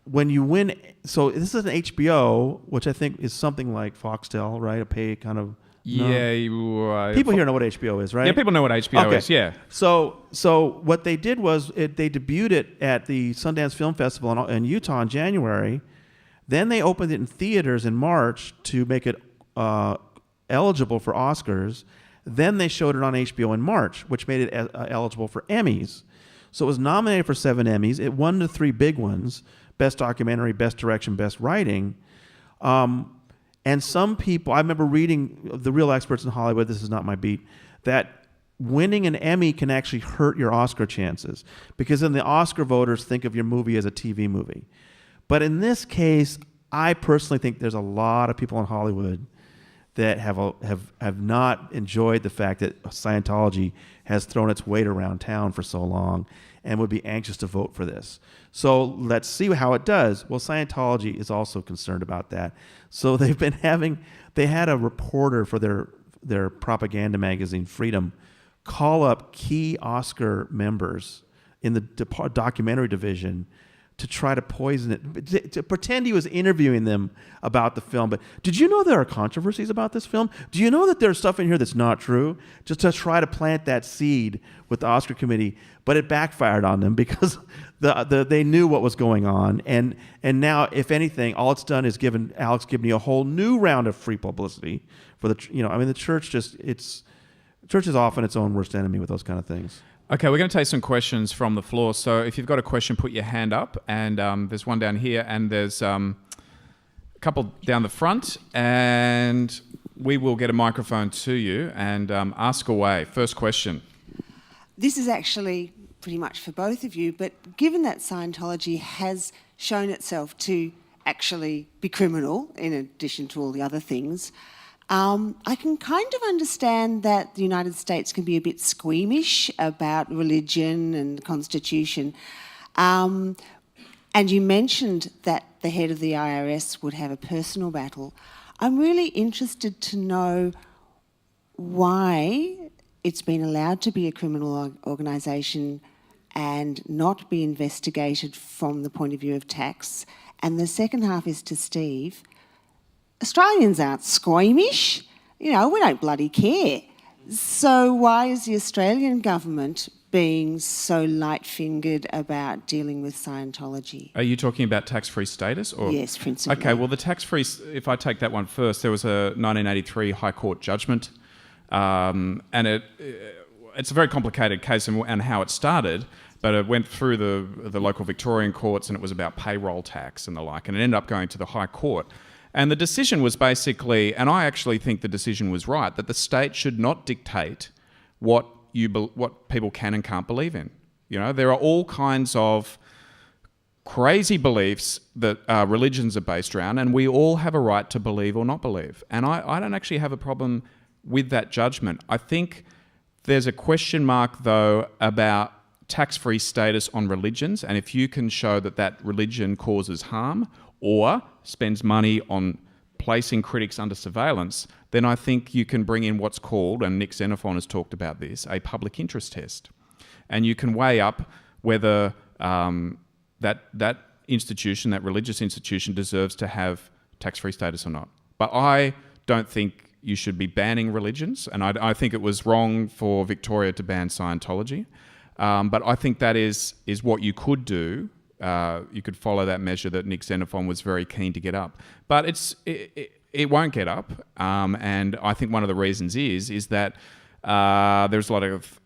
when you win, so this is an HBO, which I think is something like Foxtel, right? A pay kind of. Yeah, people here know what HBO is, right? Yeah, people know what HBO is. Yeah. So what they did was they debuted it at the Sundance Film Festival in Utah in January. Then they opened it in theaters in March to make it eligible for Oscars. Then they showed it on HBO in March, which made it eligible for Emmys. So it was nominated for 7 Emmys. It won the 3 big ones: Best Documentary, Best Direction, Best Writing. And some people, I remember reading The Real Experts in Hollywood, this is not my beat, that winning an Emmy can actually hurt your Oscar chances, because then the Oscar voters think of your movie as a TV movie. But in this case, I personally think there's a lot of people in Hollywood that have not enjoyed the fact that Scientology has thrown its weight around town for so long and would be anxious to vote for this. So let's see how it does. Well, Scientology is also concerned about that. So they had a reporter for their propaganda magazine, Freedom, call up key Oscar members in the documentary division to try to poison it, to pretend he was interviewing them about the film. But did you know there are controversies about this film? Do you know that there's stuff in here that's not true? Just to try to plant that seed with the Oscar committee, but it backfired on them because they knew what was going on. And now, if anything, all it's done is given Alex Gibney a whole new round of free publicity for the church. Church is often its own worst enemy with those kind of things. Okay, we're going to take some questions from the floor. So if you've got a question, put your hand up. And there's one down here, and there's a couple down the front. And we will get a microphone to you and ask away. First question. This is actually pretty much for both of you, but given that Scientology has shown itself to actually be criminal, in addition to all the other things, I can kind of understand that the United States can be a bit squeamish about religion and the Constitution. And you mentioned that the head of the IRS would have a personal battle. I'm really interested to know why it's been allowed to be a criminal organisation and not be investigated from the point of view of tax. And the second half is to Steve. Australians aren't squeamish. We don't bloody care. So why is the Australian government being so light-fingered about dealing with Scientology? Are you talking about tax-free status? Or? Yes, principally. Okay, well, the tax-free, if I take that one first, there was a 1983 High Court judgment, and it's a very complicated case and how it started, but it went through the local Victorian courts, and it was about payroll tax and the like, and it ended up going to the High Court. And the decision was basically, and I actually think the decision was right, that the state should not dictate what people can and can't believe in. There are all kinds of crazy beliefs that religions are based around, and we all have a right to believe or not believe. And I don't actually have a problem with that judgment. I think there's a question mark, though, about tax-free status on religions, and if you can show that religion causes harm or spends money on placing critics under surveillance, then I think you can bring in what's called, and Nick Xenophon has talked about this, a public interest test. And you can weigh up whether that institution, that religious institution, deserves to have tax-free status or not. But I don't think you should be banning religions, and I think it was wrong for Victoria to ban Scientology. But I think that is what you could do. You could follow that measure that Nick Xenophon was very keen to get up. But it won't get up. And I think one of the reasons is that there's a lot of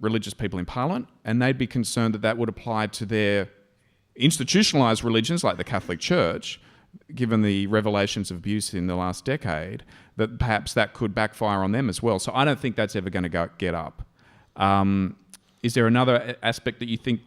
religious people in Parliament, and they'd be concerned that would apply to their institutionalised religions like the Catholic Church, given the revelations of abuse in the last decade, that perhaps that could backfire on them as well. So I don't think that's ever going to get up. Is there another aspect that you think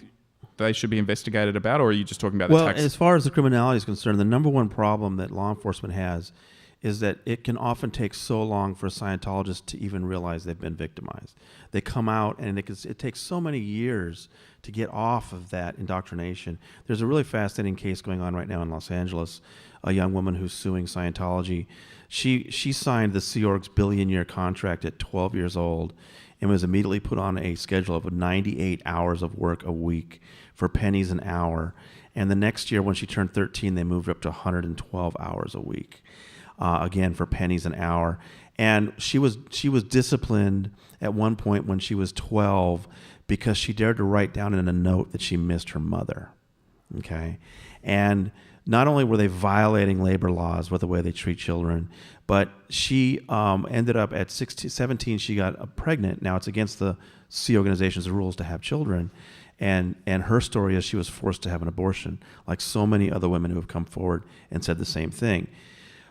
they should be investigated about, or are you just talking about the tax? Well, as far as the criminality is concerned, the number one problem that law enforcement has is that it can often take so long for Scientologists to even realize they've been victimized. They come out, and it takes so many years to get off of that indoctrination. There's a really fascinating case going on right now in Los Angeles, a young woman who's suing Scientology. She signed the Sea Org's billion-year contract at 12 years old and was immediately put on a schedule of 98 hours of work a week for pennies an hour. And the next year, when she turned 13, they moved her up to 112 hours a week, again for pennies an hour. And she was disciplined at one point when she was 12 because she dared to write down in a note that she missed her mother. Okay, and not only were they violating labor laws with the way they treat children, but she ended up at 17, she got pregnant. Now, it's against the Sea Organization's rules to have children. And her story is she was forced to have an abortion, like so many other women who have come forward and said the same thing.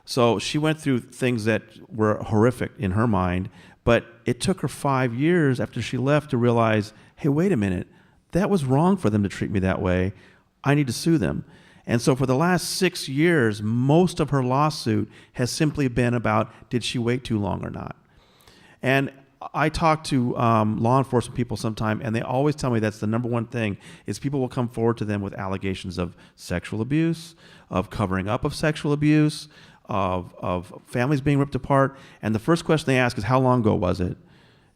So she went through things that were horrific in her mind, but it took her 5 years after she left to realize, hey, wait a minute, that was wrong for them to treat me that way. I need to sue them. And so for the last 6 years, most of her lawsuit has simply been about, did she wait too long or not? And I talk to law enforcement people sometime, and they always tell me that's the number one thing, is people will come forward to them with allegations of sexual abuse, of covering up of sexual abuse, of families being ripped apart. And the first question they ask is, how long ago was it?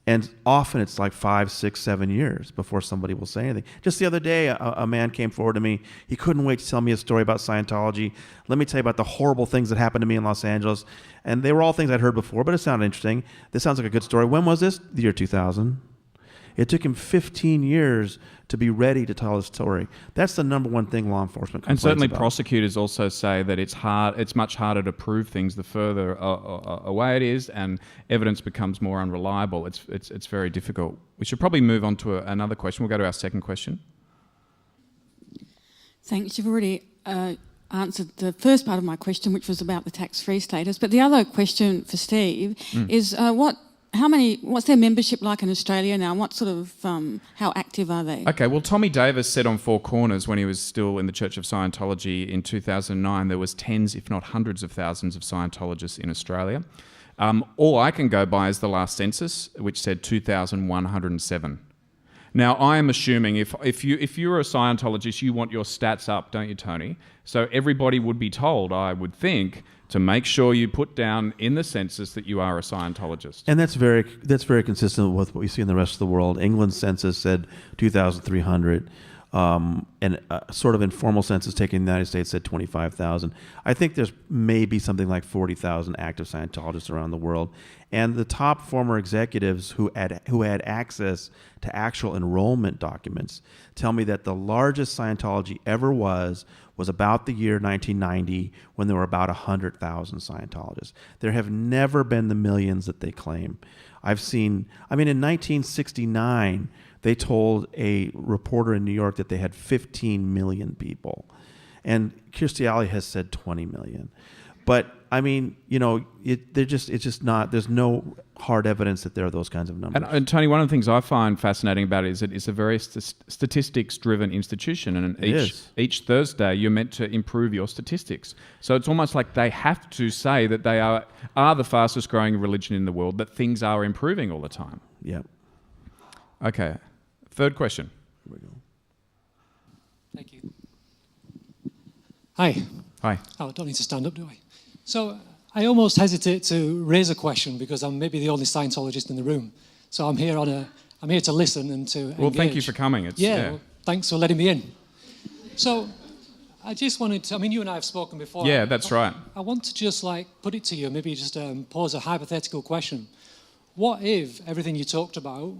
And often it's like 5, 6, 7 years before somebody will say anything. Just the other day, a man came forward to me. He couldn't wait to tell me a story about Scientology. Let me tell you about the horrible things that happened to me in Los Angeles. And they were all things I'd heard before, but it sounded interesting. This sounds like a good story. When was this? The year 2000. It took him 15 years to be ready to tell his story. That's the number one thing law enforcement complains And certainly about. prosecutors also say that it's much harder to prove things the further away it is, and evidence becomes more unreliable. It's very difficult. We should probably move on to another question. We'll go to our second question. Thanks. You've already answered the first part of my question, which was about the tax-free status. But the other question for Steve is what's their membership like in Australia now? What sort of, how active are they? Okay, well, Tommy Davis said on Four Corners when he was still in the Church of Scientology in 2009, there was tens, if not hundreds of thousands of Scientologists in Australia. All I can go by is the last census, which said 2,107. Now, I am assuming if you're a Scientologist, you want your stats up, don't you, Tony? So everybody would be told, I would think, to make sure you put down in the census that you are a Scientologist. And that's very consistent with what we see in the rest of the world. England's census said 2,300, and a sort of informal census taken in the United States said 25,000. I think there's maybe something like 40,000 active Scientologists around the world. And the top former executives who had access to actual enrollment documents tell me that the largest Scientology ever was about the year 1990, when there were about 100,000 Scientologists. There have never been the millions that they claim. In 1969, they told a reporter in New York that they had 15 million people. And Kirstie has said 20 million. But it's just not, there's no hard evidence that there are those kinds of numbers. And Tony, one of the things I find fascinating about it is that it's a very statistics-driven institution, and each Thursday you're meant to improve your statistics. So it's almost like they have to say that they are the fastest-growing religion in the world, that things are improving all the time. Yeah. Okay. Third question. Here we go. Thank you. Hi. Hi. Oh, I don't need to stand up, do I? So I almost hesitate to raise a question because I'm maybe the only Scientologist in the room. So I'm here to listen and to Well, engage. thank you for coming. Well, thanks for letting me in. So I just wanted to, you and I have spoken before. Yeah, that's right. I want to just put it to you, maybe just pose a hypothetical question. What if everything you talked about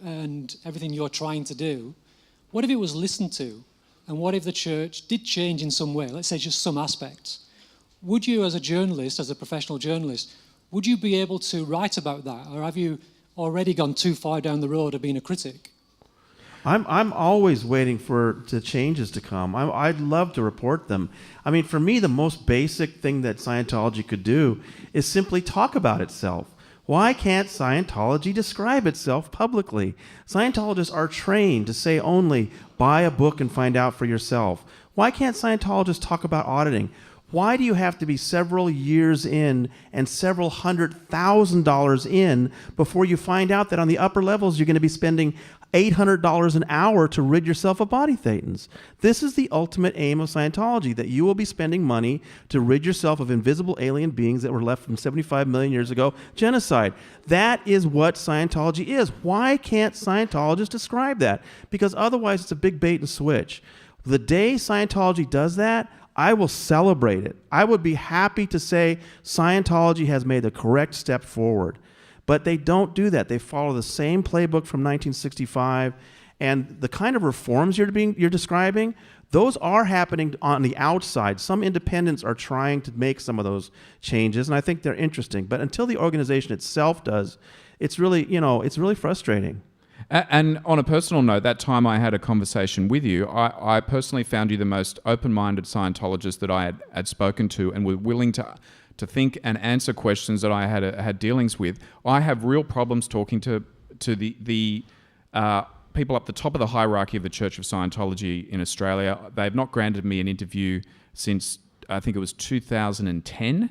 and everything you're trying to do, what if it was listened to? And what if the church did change in some way, let's say just some aspects? Would you, as a journalist, as a professional journalist, would you be able to write about that? Or have you already gone too far down the road of being a critic? I'm always waiting for the changes to come. I'd love to report them. For me, the most basic thing that Scientology could do is simply talk about itself. Why can't Scientology describe itself publicly? Scientologists are trained to say only, buy a book and find out for yourself. Why can't Scientologists talk about auditing? Why do you have to be several years in and several $100,000 in before you find out that on the upper levels you're going to be spending $800 an hour to rid yourself of body thetans? This is the ultimate aim of Scientology, that you will be spending money to rid yourself of invisible alien beings that were left from 75 million years ago, genocide. That is what Scientology is. Why can't Scientologists describe that? Because otherwise it's a big bait and switch. The day Scientology does that, I will celebrate it. I would be happy to say Scientology has made the correct step forward. But they don't do that. They follow the same playbook from 1965. And the kind of reforms you're describing, those are happening on the outside. Some independents are trying to make some of those changes, and I think they're interesting. But until the organization itself does, it's really frustrating. And on a personal note, that time I had a conversation with you, I personally found you the most open-minded Scientologist that I had spoken to, and were willing to think and answer questions that I had dealings with. I have real problems talking to the people up the top of the hierarchy of the Church of Scientology in Australia. They've not granted me an interview since, I think it was 2010,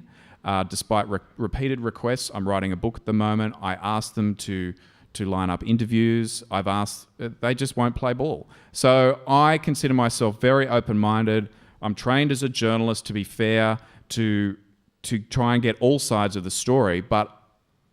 despite repeated requests. I'm writing a book at the moment. I asked them to line up interviews. I've asked, they just won't play ball. So I consider myself very open-minded. I'm trained as a journalist to be fair, to try and get all sides of the story. But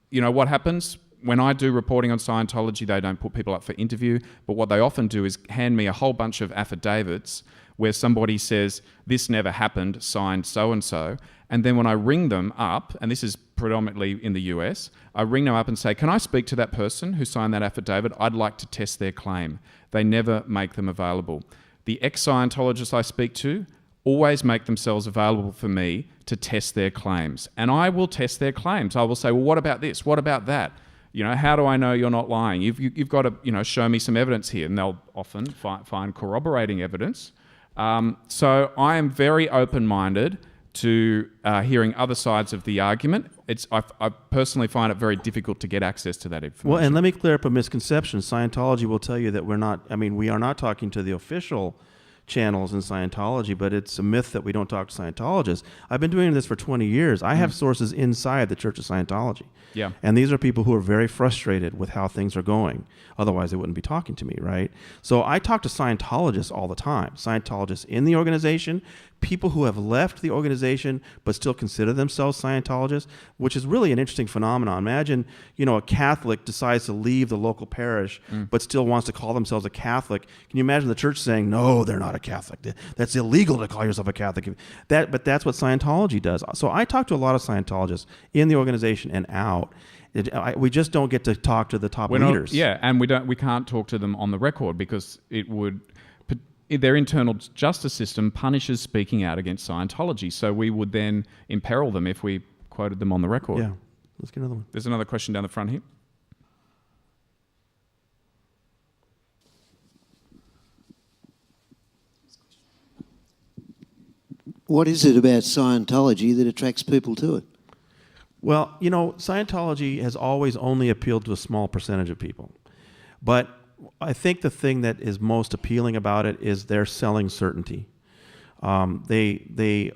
you know what happens? when I do reporting on Scientology, they don't put people up for interview, but what they often do is hand me a whole bunch of affidavits where somebody says, this never happened, signed so-and-so, and then when I ring them up, and this is predominantly in the US, I ring them up and say, can I speak to that person who signed that affidavit? I'd like to test their claim. They never make them available. The ex-Scientologists I speak to always make themselves available for me to test their claims. And I will test their claims. I will say, well, what about this? What about that? You know, how do I know you're not lying? You've got to, you know, show me some evidence here. And they'll often find corroborating evidence. So I am very open-minded to hearing other sides of the argument. I personally find it very difficult to get access to that information. Well, and let me clear up a misconception. Scientology will tell you that we are not talking to the official channels in Scientology, but it's a myth that we don't talk to Scientologists. I've been doing this for 20 years. I have sources inside the Church of Scientology. Yeah. And these are people who are very frustrated with how things are going. Otherwise, they wouldn't be talking to me, right? So I talk to Scientologists all the time. Scientologists in the organization, people who have left the organization but still consider themselves Scientologists, which is really an interesting phenomenon. Imagine, you know, a Catholic decides to leave the local parish but still wants to call themselves a Catholic. Can you imagine the church saying, no, they're not a Catholic. That's illegal to call yourself a Catholic. But that's what Scientology does. So I talk to a lot of Scientologists in the organization and out. We just don't get to talk to the top leaders. And we can't talk to them on the record because their internal justice system punishes speaking out against Scientology. So we would then imperil them if we quoted them on the record. Yeah. Let's get another one. There's another question down the front here. What is it about Scientology that attracts people to it? Well, you know, Scientology has always only appealed to a small percentage of people. But I think the thing that is most appealing about it is they're selling certainty. They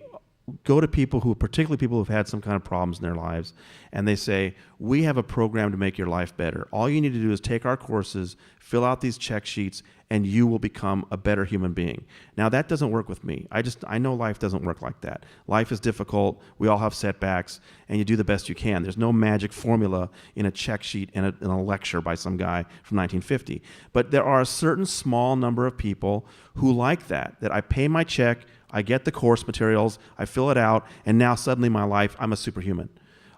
go to people particularly people who've had some kind of problems in their lives, and they say, we have a program to make your life better. All you need to do is take our courses, fill out these check sheets, and you will become a better human being. Now, that doesn't work with me. I know life doesn't work like that. Life is difficult. We all have setbacks, and you do the best you can. There's no magic formula in a check sheet and in a lecture by some guy from 1950. But there are a certain small number of people who like that I pay my check, I get the course materials, I fill it out, and now suddenly in my life, I'm a superhuman.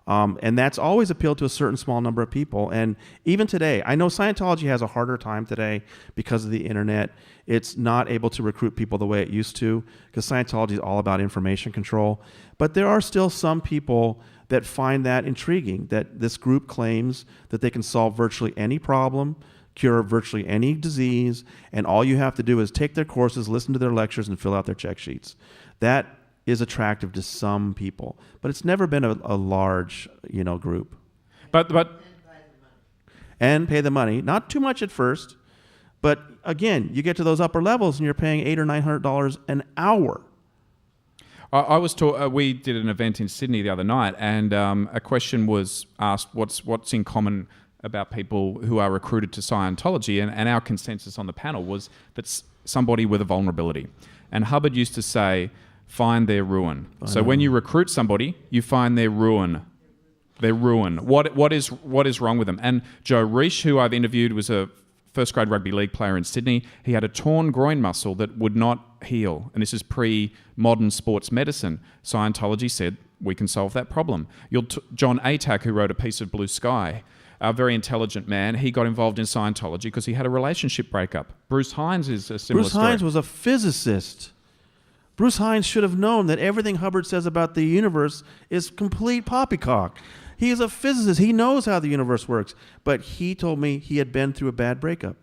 And that's always appealed to a certain small number of people. And even today, I know Scientology has a harder time today because of the internet. It's not able to recruit people the way it used to because Scientology is all about information control. But there are still some people that find that intriguing, that this group claims that they can solve virtually any problem, cure virtually any disease, and all you have to do is take their courses, listen to their lectures, and fill out their check sheets. That is attractive to some people, but it's never been a large, group. But and pay the money, not too much at first, but again, you get to those upper levels and you're paying $800 or $900 an hour. I was we did an event in Sydney the other night, and a question was asked: what's in common about people who are recruited to Scientology? And our consensus on the panel was that somebody with a vulnerability. And Hubbard used to say, find their ruin. So when you recruit somebody, you find their ruin. Their ruin. What is wrong with them? And Joe Reish, who I've interviewed, was a first-grade rugby league player in Sydney. He had a torn groin muscle that would not heal. And this is pre-modern sports medicine. Scientology said, we can solve that problem. John Atack, who wrote A Piece of Blue Sky, a very intelligent man, he got involved in Scientology because he had a relationship breakup. Bruce Hines is a similar story. Bruce Hines was a physicist. Bruce Hines should have known that everything Hubbard says about the universe is complete poppycock. He is a physicist. He knows how the universe works. But he told me he had been through a bad breakup.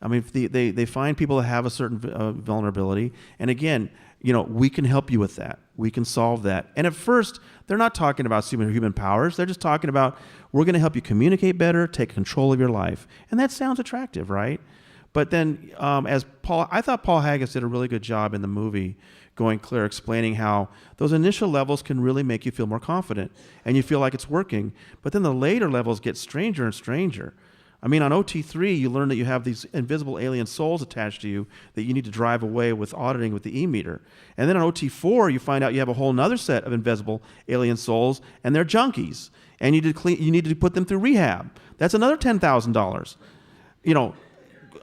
I mean, they find people that have a certain vulnerability. And again, we can help you with that. We can solve that. And at first, they're not talking about superhuman powers. They're just talking about, we're going to help you communicate better, take control of your life. And that sounds attractive, right? But then I thought Paul Haggis did a really good job in the movie Going Clear, explaining how those initial levels can really make you feel more confident and you feel like it's working. But then the later levels get stranger and stranger. I mean, on OT3, you learn that you have these invisible alien souls attached to you that you need to drive away with auditing with the e-meter. And then on OT4, you find out you have a whole other set of invisible alien souls, and they're junkies. and you needed to put them through rehab. That's another $10,000. You know,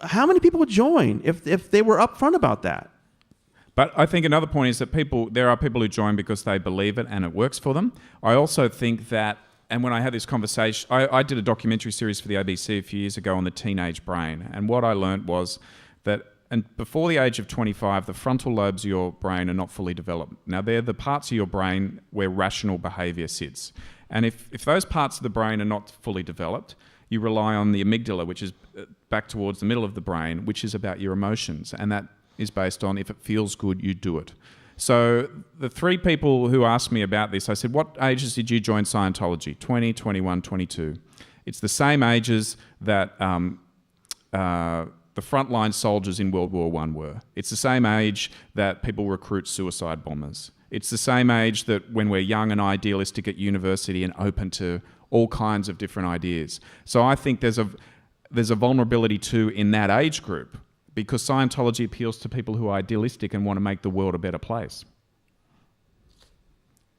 how many people would join if they were upfront about that? But I think another point is that there are people who join because they believe it and it works for them. I also think that, and when I had this conversation, I did a documentary series for the ABC a few years ago on the teenage brain, and what I learned was that before the age of 25, the frontal lobes of your brain are not fully developed. Now, they're the parts of your brain where rational behaviour sits. And if those parts of the brain are not fully developed, you rely on the amygdala, which is back towards the middle of the brain, which is about your emotions, and that is based on if it feels good, you do it. So the three people who asked me about this, I said, what ages did you join Scientology? 20, 21, 22. It's the same ages that the frontline soldiers in World War I were. It's the same age that people recruit suicide bombers. It's the same age that when we're young and idealistic at university and open to all kinds of different ideas. So I think there's a vulnerability too in that age group, because Scientology appeals to people who are idealistic and want to make the world a better place.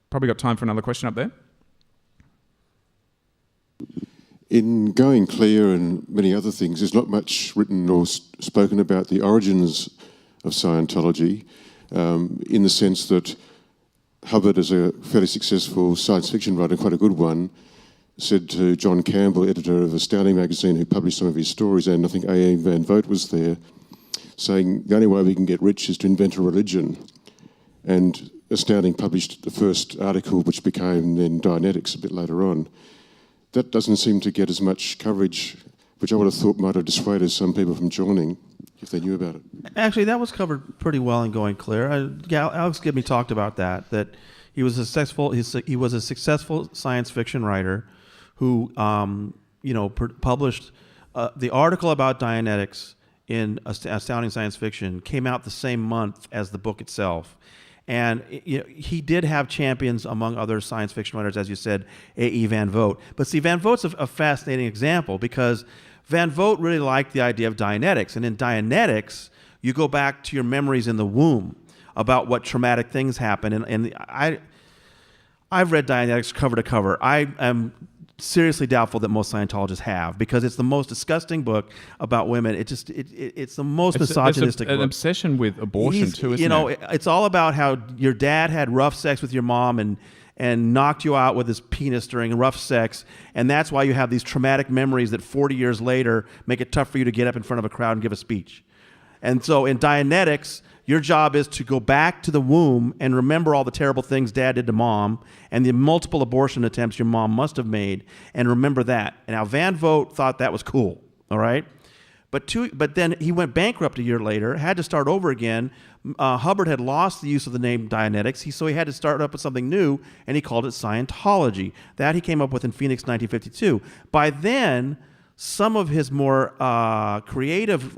Probably got time for another question up there. In Going Clear and many other things, there's not much written or spoken about the origins of Scientology, in the sense that Hubbard, as a fairly successful science fiction writer, quite a good one, said to John Campbell, editor of Astounding magazine, who published some of his stories, and I think A.A. Van Vogt was there, saying the only way we can get rich is to invent a religion. And Astounding published the first article, which became then Dianetics a bit later on. That doesn't seem to get as much coverage, which I would have thought might have dissuaded some people from joining if they knew about it. Actually, that was covered pretty well in Going Clear. Alex Gibney talked about that he was a successful science fiction writer who published the article about Dianetics in Astounding Science Fiction came out the same month as the book itself. And he did have champions among other science fiction writers, as you said, A.E. Van Vogt. But see, Van Vogt's a fascinating example because Van Vogt really liked the idea of Dianetics. And in Dianetics, you go back to your memories in the womb about what traumatic things happen. And I've read Dianetics cover to cover. I am seriously doubtful that most Scientologists have, because it's the most disgusting book about women. It's the most misogynistic book. An obsession with abortion too, isn't it? It's all about how your dad had rough sex with your mom and knocked you out with his penis during rough sex, and that's why you have these traumatic memories that 40 years later make it tough for you to get up in front of a crowd and give a speech. And so in Dianetics, your job is to go back to the womb and remember all the terrible things dad did to mom and the multiple abortion attempts your mom must have made, and remember that. And now Van Vogt thought that was cool, all right? But then he went bankrupt a year later, had to start over again. Hubbard had lost the use of the name Dianetics, so he had to start up with something new, and he called it Scientology. That he came up with in Phoenix, 1952. By then, some of his more creative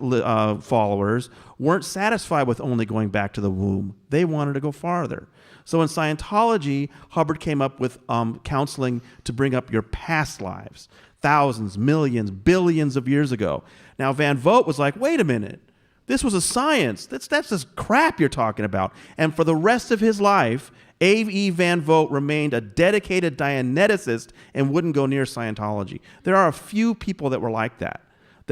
followers weren't satisfied with only going back to the womb. They wanted to go farther. So in Scientology, Hubbard came up with counseling to bring up your past lives, thousands, millions, billions of years ago. Now Van Vogt was like, wait a minute, this was a science. That's just crap you're talking about. And for the rest of his life, A.E. Van Vogt remained a dedicated Dianeticist and wouldn't go near Scientology. There are a few people that were like that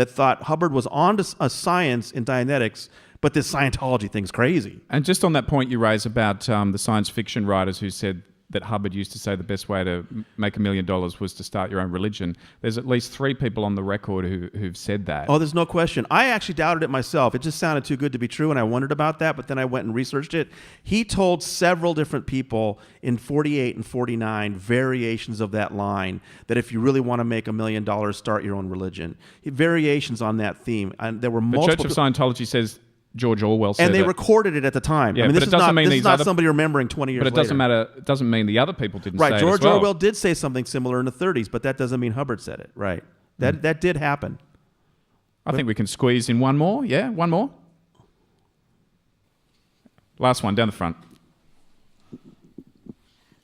thought Hubbard was on to a science in Dianetics, but this Scientology thing's crazy. And just on that point you raise about the science fiction writers who said that Hubbard used to say the best way to make $1 million was to start your own religion. There's at least 3 people on the record who've said that. Oh, there's no question. I actually doubted it myself. It just sounded too good to be true, and I wondered about that, but then I went and researched it. He told several different people in 48 and 49 variations of that line, that if you really want to make $1 million, start your own religion. Variations on that theme. And there were multiple. The Church of Scientology says George Orwell said and they that. recorded it at the time. Yeah, I mean, but this it doesn't mean is not somebody remembering 20 years later. But it doesn't matter. It doesn't mean the other people didn't say it as well. Right, George Orwell did say something similar in the 30s, but that doesn't mean Hubbard said it. Right. That did happen. I think we can squeeze in one more. Yeah, one more. Last one, down the front.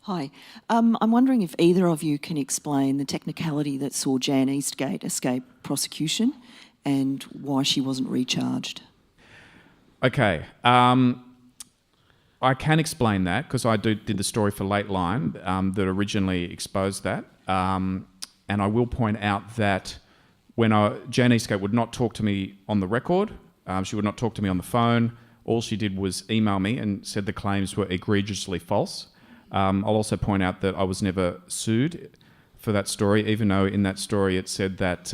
Hi. I'm wondering if either of you can explain the technicality that saw Jan Eastgate escape prosecution and why she wasn't recharged. Okay. I can explain that because I did the story for Late Line that originally exposed that. And I will point out that when Jan Eastgate would not talk to me on the record, she would not talk to me on the phone. All she did was email me and said the claims were egregiously false. I'll also point out that I was never sued for that story, even though in that story it said that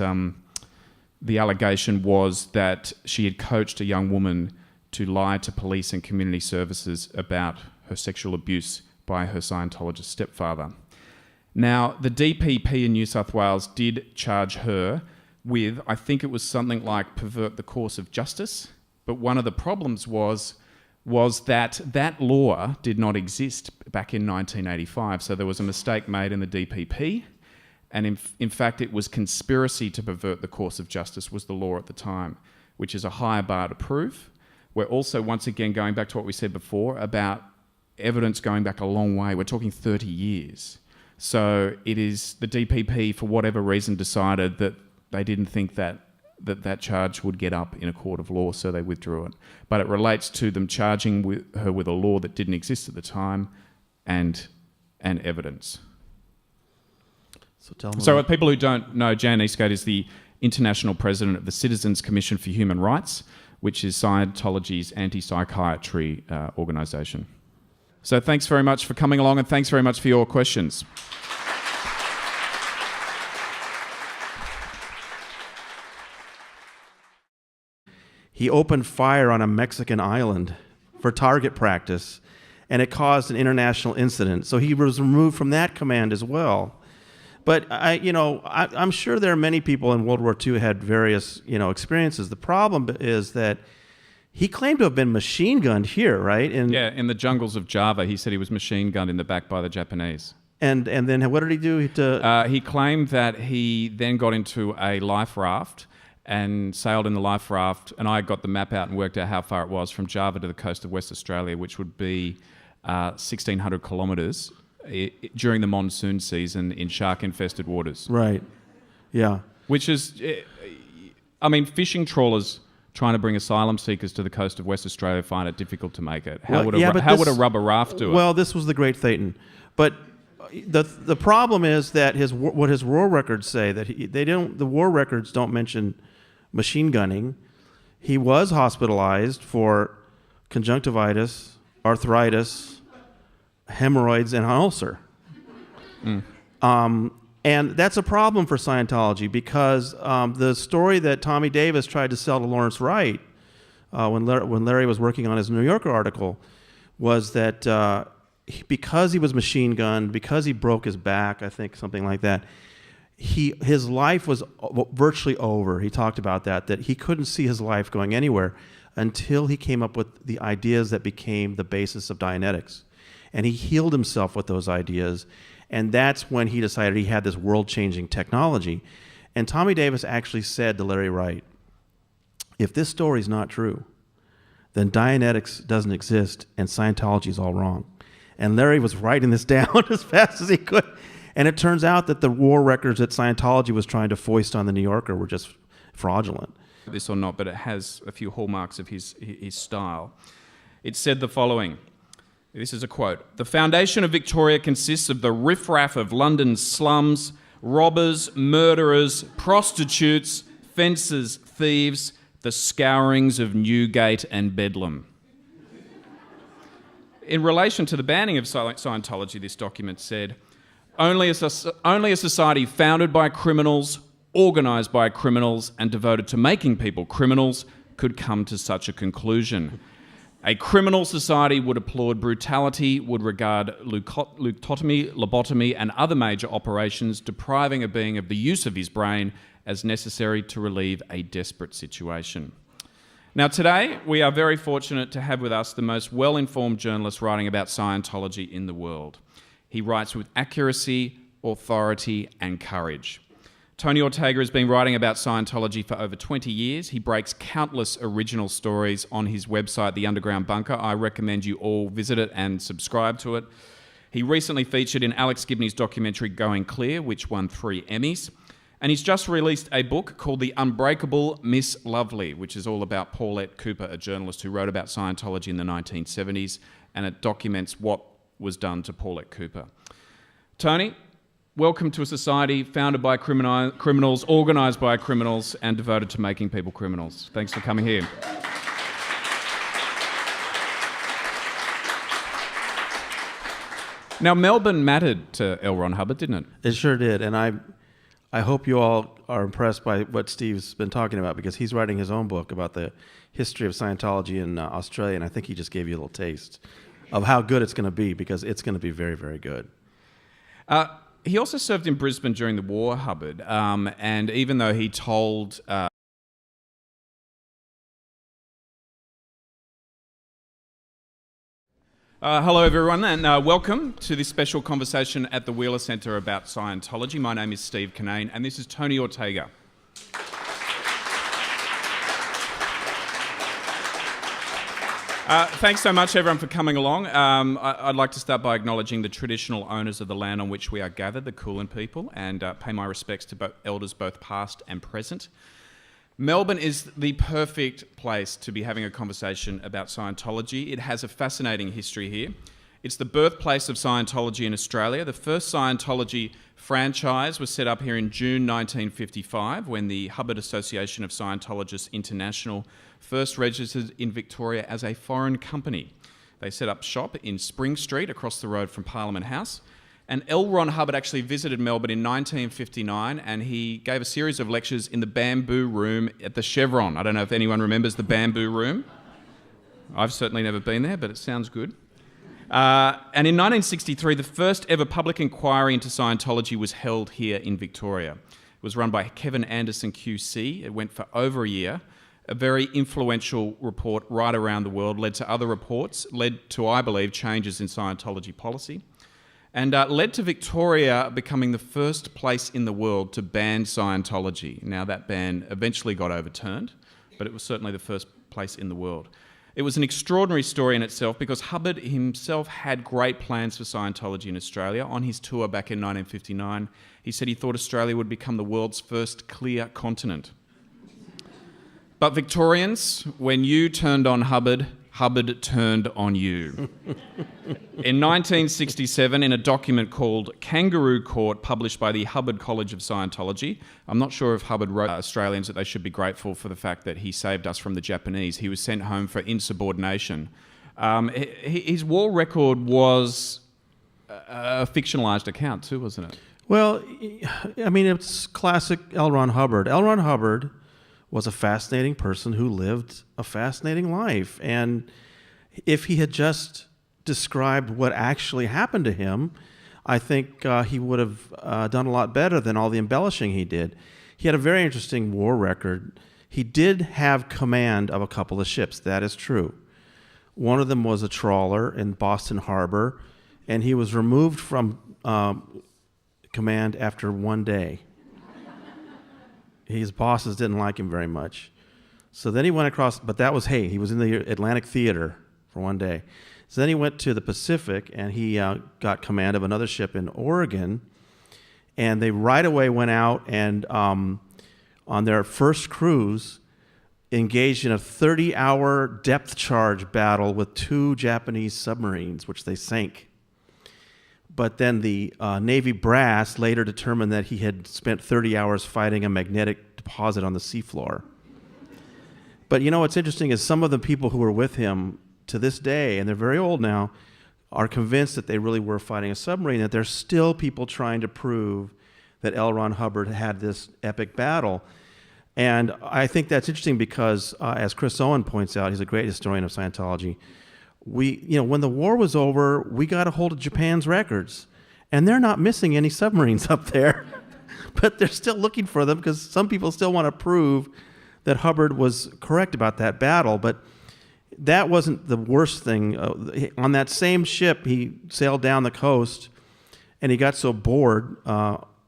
the allegation was that she had coached a young woman to lie to police and community services about her sexual abuse by her Scientologist stepfather. Now, the DPP in New South Wales did charge her with, I think it was something like pervert the course of justice, but one of the problems was that that law did not exist back in 1985, so there was a mistake made in the DPP, and in fact it was conspiracy to pervert the course of justice was the law at the time, which is a higher bar to prove. We're also, once again, going back to what we said before about evidence going back a long way. We're talking 30 years. So it is the DPP, for whatever reason, decided that they didn't think that charge would get up in a court of law, so they withdrew it. But it relates to them charging her with a law that didn't exist at the time and evidence. So people who don't know, Jan Eastgate is the international president of the Citizens Commission for Human Rights, which is Scientology's anti-psychiatry organisation. So thanks very much for coming along, and thanks very much for your questions. He opened fire on a Mexican island for target practice, and it caused an international incident. So he was removed from that command as well. But I'm sure there are many people in World War II who had various, experiences. The problem is that he claimed to have been machine gunned here, right? In the jungles of Java, he said he was machine gunned in the back by the Japanese. And then what did he do? He claimed that he then got into a life raft and sailed in the life raft, and I got the map out and worked out how far it was from Java to the coast of West Australia, which would be 1,600 kilometres during the monsoon season in shark-infested waters. Right, yeah. Which is, fishing trawlers trying to bring asylum seekers to the coast of West Australia find it difficult to make it. How would a rubber raft do it? Well, this was the Great Thetan. But the problem is that what his war records say, that the war records don't mention machine gunning. He was hospitalized for conjunctivitis, arthritis, hemorrhoids, and an ulcer. And that's a problem for Scientology because the story that Tommy Davis tried to sell to Lawrence Wright when Larry was working on his New Yorker article was that because he was machine gunned, because he broke his back, I think something like that, his life was virtually over. He talked about that he couldn't see his life going anywhere until he came up with the ideas that became the basis of Dianetics. And he healed himself with those ideas. And that's when he decided he had this world-changing technology. And Tommy Davis actually said to Larry Wright, if this story's not true, then Dianetics doesn't exist and Scientology is all wrong. And Larry was writing this down as fast as he could. And it turns out that the war records that Scientology was trying to foist on the New Yorker were just fraudulent. This or not, but it has a few hallmarks of his style. It said the following. This is a quote. "The foundation of Victoria consists of the riffraff of London's slums, robbers, murderers, prostitutes, fencers, thieves, the scourings of Newgate and Bedlam." In relation to the banning of Scientology, this document said, only a society founded by criminals, organised by criminals, and devoted to making people criminals could come to such a conclusion. A criminal society would applaud brutality, would regard leucotomy, lobotomy, and other major operations depriving a being of the use of his brain as necessary to relieve a desperate situation. Now today, we are very fortunate to have with us the most well-informed journalist writing about Scientology in the world. He writes with accuracy, authority, and courage. Tony Ortega has been writing about Scientology for over 20 years. He breaks countless original stories on his website, The Underground Bunker. I recommend you all visit it and subscribe to it. He recently featured in Alex Gibney's documentary Going Clear, which won 3 Emmys. And he's just released a book called The Unbreakable Miss Lovely, which is all about Paulette Cooper, a journalist who wrote about Scientology in the 1970s, and it documents what was done to Paulette Cooper. Tony, Welcome to a society founded by criminals, organised by criminals, and devoted to making people criminals. Thanks for coming here. Now, Melbourne mattered to L. Ron Hubbard, didn't it? It sure did, and I hope you all are impressed by what Steve's been talking about, because he's writing his own book about the history of Scientology in Australia, and I think he just gave you a little taste of how good it's going to be, because it's going to be very, very good. He also served in Brisbane during the war, Hubbard, and even though he told... hello everyone, and welcome to this special conversation at the Wheeler Centre about Scientology. My name is Steve Kinane, and this is Tony Ortega. Thanks so much, everyone, for coming along. I'd like to start by acknowledging the traditional owners of the land on which we are gathered, the Kulin people, and pay my respects to elders both past and present. Melbourne is the perfect place to be having a conversation about Scientology. It has a fascinating history here. It's the birthplace of Scientology in Australia. The first Scientology franchise was set up here in June 1955 when the Hubbard Association of Scientologists International first registered in Victoria as a foreign company. They set up shop in Spring Street across the road from Parliament House. And L. Ron Hubbard actually visited Melbourne in 1959, and he gave a series of lectures in the Bamboo Room at the Chevron. I don't know if anyone remembers the Bamboo Room. I've certainly never been there, but it sounds good. And in 1963, the first ever public inquiry into Scientology was held here in Victoria. It was run by Kevin Anderson QC. It went for over a year. A very influential report right around the world, led to other reports, led to, I believe, changes in Scientology policy, and led to Victoria becoming the first place in the world to ban Scientology. Now, that ban eventually got overturned, but it was certainly the first place in the world. It was an extraordinary story in itself, because Hubbard himself had great plans for Scientology in Australia. On his tour back in 1959, he said he thought Australia would become the world's first clear continent. But Victorians, when you turned on Hubbard, Hubbard turned on you. In 1967, in a document called Kangaroo Court, published by the Hubbard College of Scientology, I'm not sure if Hubbard wrote Australians that they should be grateful for the fact that he saved us from the Japanese. He was sent home for insubordination. His war record was a fictionalised account too, wasn't it? Well, I mean, it's classic L. Ron Hubbard. L. Ron Hubbard was a fascinating person who lived a fascinating life. And if he had just described what actually happened to him, I think he would have done a lot better than all the embellishing he did. He had a very interesting war record. He did have command of a couple of ships, that is true. One of them was a trawler in Boston Harbor, and he was removed from command after one day. His bosses didn't like him very much. So then he went across, but that was, he was in the Atlantic Theater for one day. So then he went to the Pacific, and he got command of another ship in Oregon. And they right away went out and, on their first cruise, engaged in a 30-hour depth charge battle with 2 Japanese submarines, which they sank. But then the Navy brass later determined that he had spent 30 hours fighting a magnetic deposit on the seafloor. But you know what's interesting is some of the people who were with him to this day, and they're very old now, are convinced that they really were fighting a submarine, that there's still people trying to prove that L. Ron Hubbard had this epic battle. And I think that's interesting because, as Chris Owen points out, he's a great historian of Scientology, when the war was over, we got a hold of Japan's records, and they're not missing any submarines up there, but they're still looking for them because some people still want to prove that Hubbard was correct about that battle. But that wasn't the worst thing. On that same ship, he sailed down the coast, and he got so bored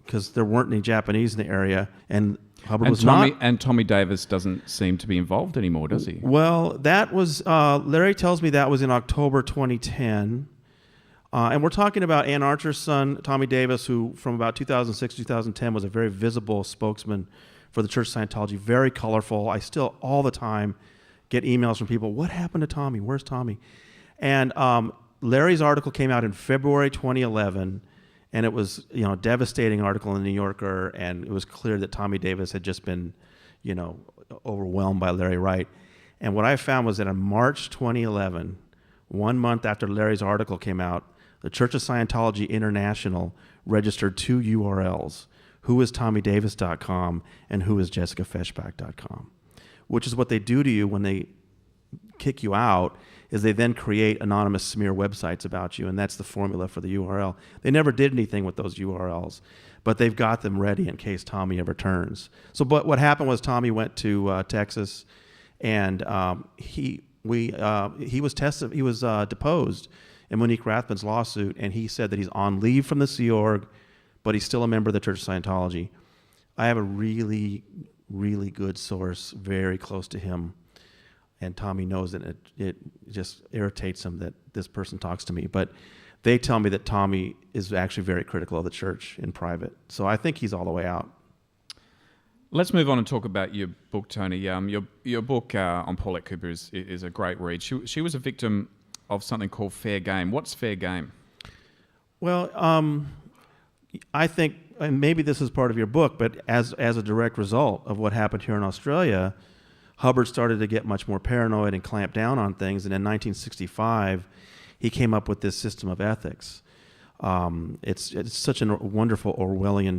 because there weren't any Japanese in the area, and Hubbard was not. And Tommy Davis doesn't seem to be involved anymore, does he? Well, that was, Larry tells me that was in October 2010. And we're talking about Ann Archer's son, Tommy Davis, who from about 2006 to 2010 was a very visible spokesman for the Church of Scientology, very colorful. I still, all the time, get emails from people, what happened to Tommy? Where's Tommy? And Larry's article came out in February 2011, And it was, a devastating article in the New Yorker, and it was clear that Tommy Davis had just been, overwhelmed by Larry Wright. And what I found was that in March 2011, 1 month after Larry's article came out, the Church of Scientology International registered 2 URLs, whoisTommyDavis.com and whoisJessicaFeshbach.com, which is what they do to you when they kick you out, is they then create anonymous smear websites about you, and that's the formula for the URL. They never did anything with those URLs, but they've got them ready in case Tommy ever turns. So, but what happened was Tommy went to Texas, and he was tested. He was deposed in Monique Rathbuns' lawsuit, and he said that he's on leave from the Sea Org, but he's still a member of the Church of Scientology. I have a really, really good source very close to him, and Tommy knows that it just irritates him that this person talks to me. But they tell me that Tommy is actually very critical of the church in private. So I think he's all the way out. Let's move on and talk about your book, Tony. Your book on Paulette Cooper is a great read. She was a victim of something called fair game. What's fair game? Well, I think, and maybe this is part of your book, but as a direct result of what happened here in Australia, Hubbard started to get much more paranoid and clamp down on things. And in 1965, he came up with this system of ethics. It's such a wonderful Orwellian